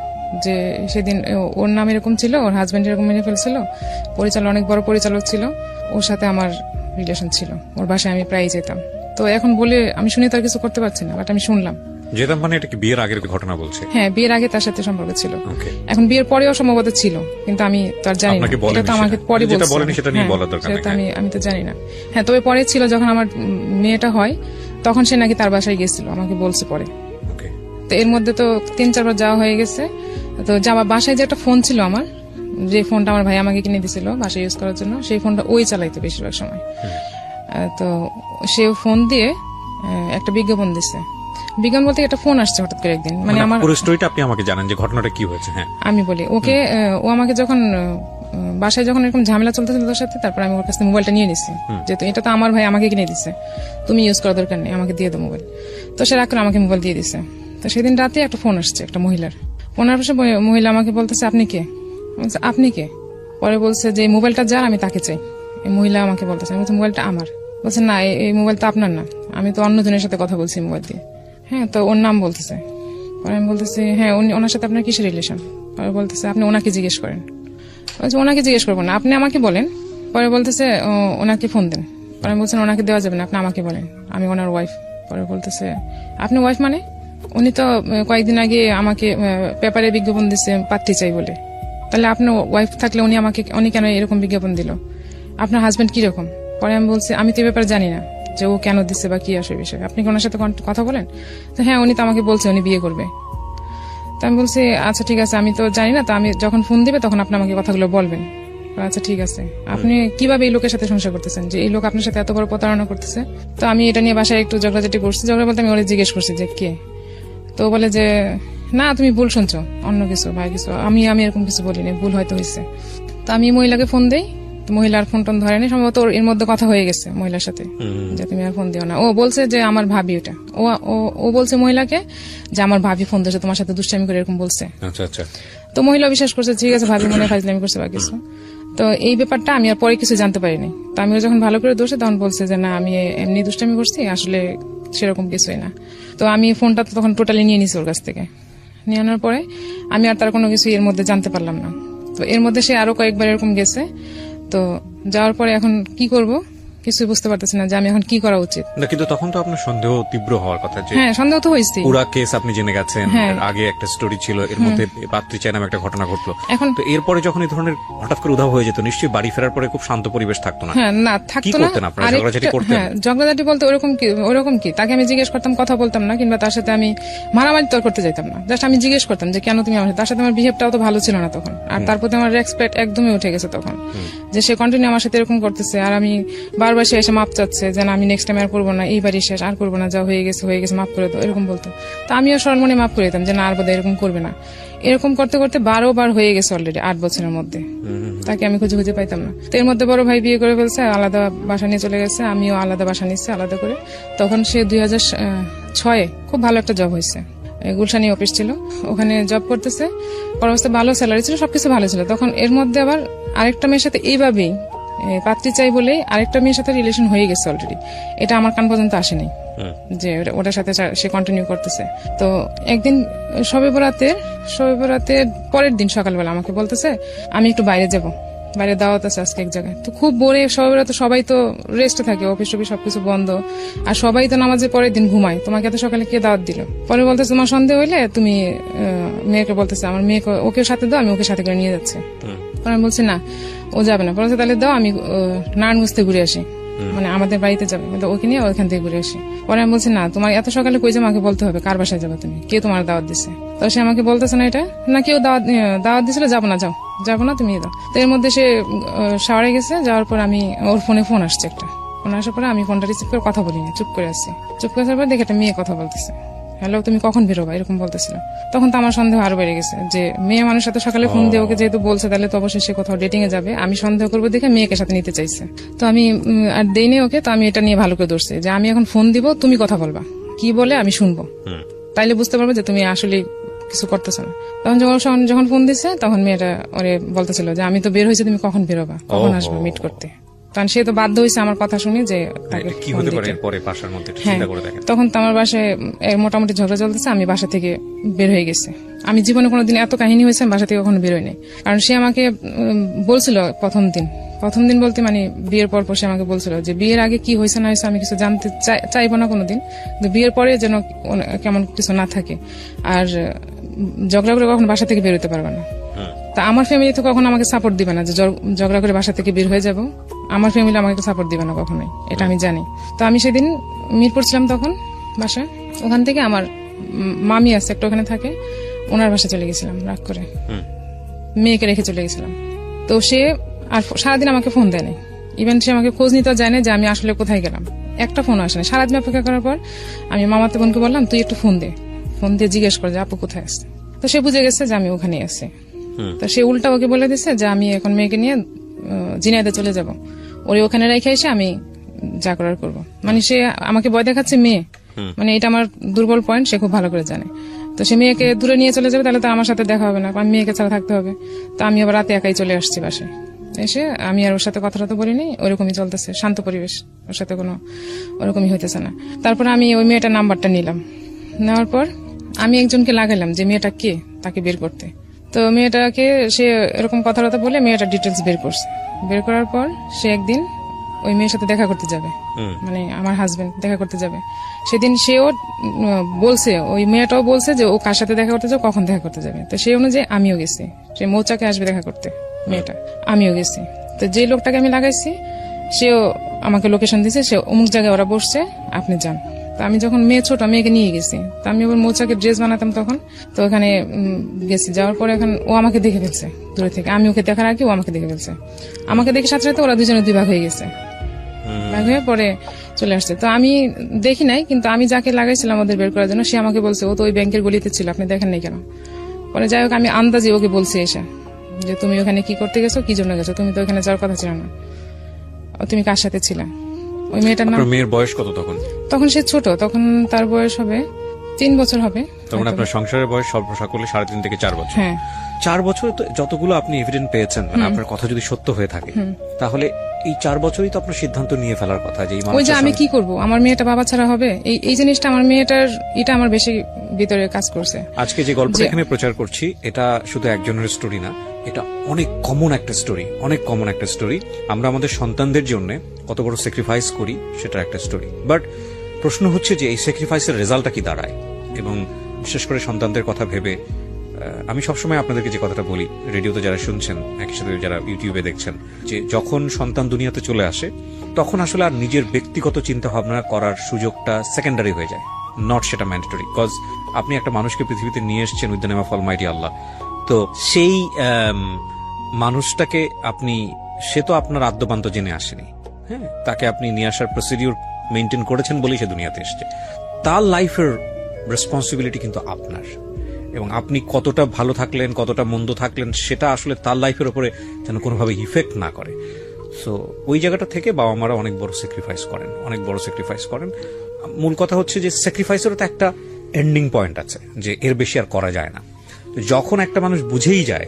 যে সেদিন ওর নাম এরকম ছিল, ওর হাজবেন্ড এরকম মেরে ফেলছিল, অনেক বড় পরিচালক ছিল, ওর সাথে আমার রিলেশন ছিল, ওর বাসায় আমি প্রায় যেতাম। তো এখন বলে আমি শুনে তার কিছু করতে পারছি না, বাট আমি শুনলাম। যেতাম মানে এটা কি বিয়ের আগের ঘটনা বলছে? হ্যাঁ, বিয়ের আগে তার সাথে সম্পর্ক ছিল, এখন বিয়ের পরেও সম্ভবত ছিল, কিন্তু আমি তার জানি না, এটা তো আমাকে পরে বলছে, আমি তো জানি না। হ্যাঁ, তবে পরে ছিল যখন আমার মেয়েটা হয়, তখন সে নাকি তার বাসায় গেছিল, আমাকে বলছে পরে। তো এর মধ্যে তো 3-4 বার যাওয়া হয়ে গেছে। তো যাওয়া বাসায় যে একটা ফোন ছিল আমার, যে ফোনটা আমার ভাই আমাকে কিনে দিছিল বাসায় ইউজ করার জন্য, সেই ফোনটা ওই চালাইতো বেশিরভাগ সময়। তো সে ফোন দিয়ে একটা বিজ্ঞাপন দিছে। বিজ্ঞাপন বলতে একটা ফোন আসছে হঠাৎ করে একদিন, আমার পুরো স্টোরিটা আপনি আমাকে জানেন যে ঘটনাটা কি হয়েছে। হ্যাঁ, আমি বলি ওকে। ও আমাকে যখন বাসায় যখন এরকম ঝামেলা চলতেছিল তোর সাথে, তারপর আমি ওর কাছ থেকে মোবাইলটা নিয়ে নিছি, যেহেতু এটা তো আমার ভাই আমাকে কিনে দিছে, তুমি ইউজ করার দরকার নেই, আমাকে দিয়ে দাও মোবাইল। তো সে রাগ করে আমাকে মোবাইল দিয়ে দিছে। তো সেদিন রাতে একটা ফোন আসছে একটা মহিলার। ফোনের পাশে মহিলা আমাকে বলতেছে আপনি কে? আমি বলছি, আপনি কে? পরে বলছে যে মোবাইলটা যার আমি তাকে চাই। এই মহিলা আমাকে বলতেছে, আমি বলছি মোবাইলটা আমার। বলছে না, এই মোবাইল তো আপনার না, আমি তো অন্যজনের সাথে কথা বলছি মোবাইল দিয়ে। হ্যাঁ, তো ওর নাম বলতেছে। পরে আমি বলতেছি হ্যাঁ, ওনার সাথে আপনার কিসের রিলেশন? পরে বলতেছে আপনি ওনাকে জিজ্ঞেস করেন। বলছে ওনাকে জিজ্ঞেস করবো না, আপনি আমাকে বলেন। পরে বলতেছে ওনাকে ফোন দেন। পরে আমি বলছেন ওনাকে দেওয়া যাবে না, আপনি আমাকে বলেন, আমি ওনার ওয়াইফ। পরে বলতেছে আপনি ওয়াইফ মানে? উনি তো কয়েকদিন আগে আমাকে পেপারে বিজ্ঞাপন দিচ্ছে পাত্রী চাই বলে। তাহলে আপনার ওয়াইফ থাকলে উনি কেন এরকম বিজ্ঞাপন দিল? আপনার হাজবেন্ড কিরকম? পরে আমি বলছি আমি তো এই ব্যাপারে জানি না যে ও কেন দিচ্ছে বা কি আসে বিষয়, আপনি কি ওনার সাথে কথা বলেন? তো হ্যাঁ, উনি তো আমাকে বলছে উনি বিয়ে করবে। তো আমি বলছি আচ্ছা ঠিক আছে, আমি তো জানি না, তো আমি যখন ফোন দিবে তখন আপনি আমাকে কথাগুলো বলবেন। আচ্ছা ঠিক আছে, আপনি কিভাবে এই লোকের সাথে সংসার করতেছেন যে এই লোক আপনার সাথে এত বড় প্রতারণা করতেছে? তো আমি এটা নিয়ে বাসায় একটু ঝগড়াঝাটি করছি। ঝগড়া বলতে আমি ওরা জিজ্ঞেস করছি যে কে? তো বলে যে না তুমি ভুল শুনছো, অন্য কিছু ভাই কিছু, আমি এরকম কিছু বলিনি, ভুল হয়তো হয়েছে। তো আমি মহিলাকে ফোন দেই, মহিলার ফোন টোন ধরেনি, সম্ভবত এর মধ্যে কথা হয়ে গেছে মহিলার সাথে যে তুমি আর ফোন দিও না। ও বলছে যে আমার ভাবি, ওটা ও বলছে মহিলাকে যে আমার ভাবি ফোন দিয়েছে তোমার সাথে দুষ্টামি করে এরকম বলছে। আচ্ছা আচ্ছা। তো মহিলা বিশ্বাস করছে, ঠিক আছে ভাবি মনে ফাজলামি করছে বা কিছু। তো এই ব্যাপারটা আমি আর পরে কিছু জানতে পারিনি। তো আমি যখন ভালো করে দোষে তখন বলছে যে না আমি এমনি দুষ্টামি করছি, আসলে সেরকম কিছুই না। তো আমি ফোনটা তো তখন টোটালি নিয়ে নিছি ওর কাছ থেকে। নিয়ে আনার পরে আমি আর তার কোনো কিছু এর মধ্যে জানতে পারলাম না। তো এর মধ্যে সে আরো কয়েকবার এরকম গেছে। তো যাওয়ার পরে এখন কি করব কিছু বুঝতে পারতেছি না যে আমি এখন কি করা উচিত। না, কিন্তু তখন তো আপনার সন্দেহ তীব্র হওয়ার কথা যে হ্যাঁ, সন্দেহ তো হয়েছে। পুরা কেস আপনি জেনে গেছেন, হ্যাঁ। এর আগে একটা স্টোরি ছিল, এর মধ্যে পাত্রী চাই নামে একটা ঘটনা ঘটলো। এখন তো এরপরে যখন এই ধরনের হঠাৎ করে উধাও হয়ে যেত, নিশ্চয়ই বাড়ি ফেরার পরে খুব শান্ত পরিবেশ থাকতো না? হ্যাঁ, না কি থাকতো না। করতেন আপনারা? ঝগড়াঝাটি করতেন? হ্যাঁ, ঝগড়াঝাটি বলতে ওরকম কি তাকে আমি জিজ্ঞেস করতাম, কথা বলতাম না, কিংবা তার সাথে আমি মারামারি তর্ক করতে যাইতাম না। জাস্ট আমি জিজ্ঞেস করতাম যে কেন তুমি আমার সাথে। তার সাথে আমার বিহেভটাও তো ভালো ছিল না তখন, আর তার প্রতি আমার রেসপেক্ট একদমই উঠে গেছে তখন, যে সে কন্টিনিউ আমার সাথে এরকম করতেছে। আর আমি বারবার সে এসে মাপ চাচ্ছে যে না আমি নেক্সট টাইম আর করবো না, এইবারই শেষ, আর করবো না, যা হয়ে গেছে মাফ করে দাও, এরকম বলতো। তো আমিও সরমনে মাফ করে দিতাম যে না আর বোধহয় এরকম করবে না। এরকম করতে করতে 12 বার হয়ে গেছে অলরেডি 8 বছরের মধ্যে। তাকে আমি খুঁজে পাইতাম না। তো এর মধ্যে বড় ভাই বিয়ে করে ফেলছে, আলাদা বাসা নিয়ে চলে গেছে, আমিও আলাদা বাসা নিচ্ছি আলাদা করে। তখন সে 2006 খুব ভালো একটা জব হয়েছে, গুলশানি অফিস ছিল, ওখানে জব করতেছে। পরবর্তীতে ভালো স্যালারি ছিল, সবকিছু ভালো ছিল। তখন এর মধ্যে আবার আরেকটা মেয়ের সাথে এইভাবেই পাত্রী চাই বলে আরেকটা মেয়ের সাথে রিলেশন হয়ে গেছে অলরেডি। এটা আমার কান পর্যন্ত আসেনি যে ওটার সাথে সে কন্টিনিউ করতেছে। তো একদিন শবে বরাতের পরের দিন সকালবেলা আমাকে বলতেছে আমি একটু বাইরে যাব, বাইরে দাওয়াত আছে আজকে এক জায়গায়। তো খুব ভোরে শবে বরাতে সবাই তো রেস্টে থাকে, অফিস সবকিছু বন্ধ, আর সবাই তো নামাজের পরের দিন ঘুমায়, তোমাকে এত সকালে কে দাওয়াত দিল? পরে বলতেছে তোমার সন্দেহ হইলে তুমি মেয়েকে বলতেছে আমার মেয়েকে ওকে সাথে দাও, আমি ওকে সাথে করে নিয়ে যাচ্ছি। পরে আমি বলছি না ও যাবে না। বলছে তাহলে দাও, আমি নারায়ণগঞ্জ থেকে ঘুরে আসি, মানে আমাদের বাড়িতে যাবে, ওকে নিয়ে ওখান থেকে ঘুরে আসি। পরে আমি বলছি না তোমার এত সকালে কই যাবো, আমাকে বলতে হবে কার বাসায় যাবে তুমি, কে তোমার দাওয়াত দিচ্ছে? তো সে আমাকে বলতেছে না এটা না কেউ দাওয়াত দিছিল, যাবো না তুমি দাও। তো এর মধ্যে সে শাওয়ারে গেছে, যাওয়ার পর আমি ওর ফোন আসছে একটা, ফোন আসার পরে আমি ফোনটা রিসিভ করে কথা বলিনি, চুপ করে আসছি। চুপ করে আসার পর দেখে একটা মেয়ে কথা বলতেছে, হ্যালো তুমি কখন বেরোবা, এরকম বলতেছিল। তখন তো আমার সন্দেহ আরো বেড়ে গেছে যে মেয়ে মানুষ সাথে সকালে ফোন দিয়ে ওকে যেহেতু বলছে, তাহলে তো অবশ্যই সে কোথাও ডেটিং এ যাবে, আমি সন্দেহ করবো দেখে মেয়েকে সাথে নিতে চাইছে। তো আমি আর দেইনি ওকে। তো আমি এটা নিয়ে ভালো করে ধরছি যে আমি এখন ফোন দিব, তুমি কথা বলবা, কি বলে আমি শুনবো, তাইলে বুঝতে পারবো যে তুমি আসলে কিছু করতেছো না। তখন যখন ফোন দিচ্ছে তখন মেয়েটা ওরে বলতেছিল যে আমি তো বের হয়েছি, তুমি কখন বেরোবা, কখন আসবে মিট করতে। তখন সে তো বাধ্য হয়েছে আমার কথা শুনে যে তাকে কি হতে পারে পরে বাসার মধ্যে চিন্তা করে দেখেন। তখন তো আমার বাসায় মোটামুটি ঝগড়া চলতেছে, আমি বাসা থেকে বের হয়ে গেছি। আমি জীবনে কোনোদিন এত কাহিনী হয়েছে আমি বাসা থেকে কখনো বের হইনি। কারণ সে আমাকে বলছিল প্রথম দিন বলতে মানে বিয়ের পর সে আমাকে বলছিল যে বিয়ের আগে কি হয়েছে না হয়েছে আমি কিছু জানতে চাইবো না কোনোদিন, কিন্তু বিয়ের পরে যেন কেমন কিছু না থাকে, আর ঝগড়া করে কখনো বাসা থেকে বের হতে পারবে না। তা আমার ফ্যামিলি তো কখনো আমাকে সাপোর্ট দিবে না যে ঝগড়া করে বাসা থেকে বের হয়ে যাব, আমার ফ্যামিলি আমাকে সাপোর্ট দিবে না কখনোই, এটা আমি জানি। তো আমি সেদিন মিরপুর ছিলাম তখন বাসা, ওখান থেকে আমার মামি আছে একটা ওখানে থাকে, ওনার বাসা চলে গেছিলাম রাগ করে, মেয়েকে রেখে চলে গেছিলাম। তো সে আর সারাদিন আমাকে ফোন দেয় নাই, ইভেন সে আমাকে খোঁজ নিতে যায় না যে আমি আসলে কোথায় গেলাম, একটা ফোন আসে না। সারাদিন অপেক্ষা করার পর আমি মামাতে বোনকে বললাম তুই একটু ফোন দিয়ে জিজ্ঞেস কর যে আপু কোথায় আছে। তো সে বুঝে গেছে যে আমি ওখানে আছি। তো সে উল্টা ওকে বলে দিচ্ছে যে আমি এখন মেয়েকে নিয়ে জিনাইদে চলে যাব, ওরে ওখানে রেখে এসে আমি যা করার করবো। মানে সে আমাকে ভয় দেখাচ্ছে মেয়ে, মানে এটা আমার দুর্বল পয়েন্ট, সে খুব ভালো করে জানে। তো সে মেয়েকে দূরে নিয়ে চলে যাবে, তাহলে তো আমার সাথে দেখা হবে না, আমি মেয়েকে ছাড়া থাকতে হবে। তো আমি আবার রাতে একাই চলে আসছি বাসায়। এসে আমি আর ওর সাথে কথা তো বলিনি, ওরকমই চলতেছে, শান্ত পরিবেশ, ওর সাথে কোনো ওরকমই হইতেছে না। তারপর আমি ওই মেয়েটার নাম্বারটা নিলাম, নেওয়ার পর আমি একজনকে লাগাইলাম যে মেয়েটা কে, তাকে বের করতে। তো মেয়েটাকে সে এরকম কথাবার্তা বলে মেয়েটার ডিটেলস বের করছে। বের করার পর সে একদিন ওই মেয়ের সাথে দেখা করতে যাবে, মানে আমার হাজবেন্ড দেখা করতে যাবে। সেদিন সেও বলছে, ওই মেয়েটাও বলছে যে ও কার সাথে দেখা করতে যাবে, কখন দেখা করতে যাবে। তো সেই অনুযায়ী আমিও গেছি, সে মৌচাকে আসবে দেখা করতে মেয়েটা, আমিও গেছি। তো যে লোকটাকে আমি লাগাইছি সেও আমাকে লোকেশন দিছে, সে অমুক জায়গায় ওরা বসছে, আপনি যান। তো আমি যখন মেয়ে ছোট, মেয়েকে নিয়ে গেছি, তো আমি আবার মৌচাকে ড্রেস বানাতাম তখন, তো ওখানে গেছি। যাওয়ার পরে এখন ও আমাকে দেখে ফেলছে দূরে থেকে, আমি ওকে দেখার আগে ও আমাকে দেখে ফেলছে। আমাকে দেখে সাথে সাথে ওরা দুজনে দুই ভাগ হয়ে গেছে, ভাগ হয়ে পরে চলে আসছে। তো আমি দেখি নাই, কিন্তু আমি যাকে লাগাইছিলাম ওদের বের করার জন্য, সে আমাকে বলছে ও তো ওই ব্যাংকের গলিতে ছিল, আপনি দেখেন নাই কেন। পরে যাই হোক, আমি আন্দাজে ওকে বলছি এসে যে তুমি ওখানে কি করতে গেছো, কি জন্য গেছো, তুমি তো ওখানে যাওয়ার কথা ছিল না, তুমি কার সাথে ছিলে। ওই মেয়েটার নাম, মেয়ের বয়স কত তখন? তখন সে ছোট, তখন তার বয়স হবে 3 বছর হবে। তখন আপনার সংসারের বয়স সর্ব সকলে 3.5 থেকে 4 বছর। হ্যাঁ, 4 বছরে তো যতগুলো আপনি এভিডেন্স পেয়েছেন, মানে আপনার কথা যদি সত্য হয়ে থাকে, তাহলে এই 4 বছরই তো আপনার সিদ্ধান্ত নিয়ে ফেলার কথা যে এই ওই যে মানুষের আমি সঙ্গে- কি করব, আমার মেয়েটা বাবা ছাড়া হবে, এই জিনিসটা আমার মেয়েটার, এটা আমার বেশি ভিতরে কাজ করছে। আজকে যে গল্পটা এখানে প্রচার করছি, এটা শুধু একজনের স্টোরি না, এটা অনেক কমন একটা স্টোরি, অনেক কমন একটা স্টোরি। আমরা আমাদের সন্তানদের জন্য কত বড় স্যাক্রিফাইস করি, সেটা একটা স্টোরি। বাট প্রশ্ন হচ্ছে যে এই স্যাক্রিফাইসের রেজাল্টটা কি দাঁড়ায়, এবং বিশেষ করে সন্তানদের কথা ভেবে আমি সবসময় আপনাদেরকে যে কথাটা বলি, রেডিওতে যারা শুনছেন, একই সাথে যারা ইউটিউবে দেখছেন, যে যখন সন্তান দুনিয়াতে চলে আসে, তখন আসলে আর নিজের ব্যক্তিগত চিন্তা ভাবনা করার সুযোগটা সেকেন্ডারি হয়ে যায়, নট সেটা ম্যান্ডেটরি। বিকজ আপনি একটা মানুষকে পৃথিবীতে নিয়ে এসেছেন with the name of almighty Allah. তো সেই মানুষটাকে আপনি, সে তো আপনার আদ্যপান্ত জেনে আসেনি, হ্যাঁ, তাকে আপনি নিয়ে আসার প্রসিডিউর মেনটেন করেছেন বলেই সে দুনিয়াতে এসছে। তার লাইফের রেসপন্সিবিলিটি কিন্তু আপনার, এবং আপনি কতটা ভালো থাকলেন, কতটা মন্দ থাকলেন, সেটা আসলে তার লাইফের উপরে যেন কোনোভাবে ইফেক্ট না করে। সো ওই জায়গাটা থেকে বাবা মারা অনেক বড় স্যাক্রিফাইস করেন, অনেক বড় স্যাক্রিফাইস করেন। মূল কথা হচ্ছে যে স্যাক্রিফাইসেরও তো একটা এন্ডিং পয়েন্ট আছে, যে এর বেশি আর করা যায় না। যখন একটা মানুষ বুঝেই যায়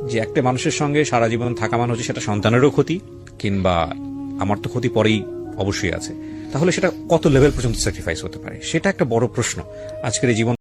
যে একটা মানুষের সঙ্গে সারা জীবন থাকা মানে হচ্ছে সেটা সন্তানেরও ক্ষতি, কিংবা আমার তো ক্ষতি পরেই অবশ্যই আছে, তাহলে সেটা কত লেভেল পর্যন্ত স্যাক্রিফাইস হতে পারে, সেটা একটা বড় প্রশ্ন আজকের এই জীবন।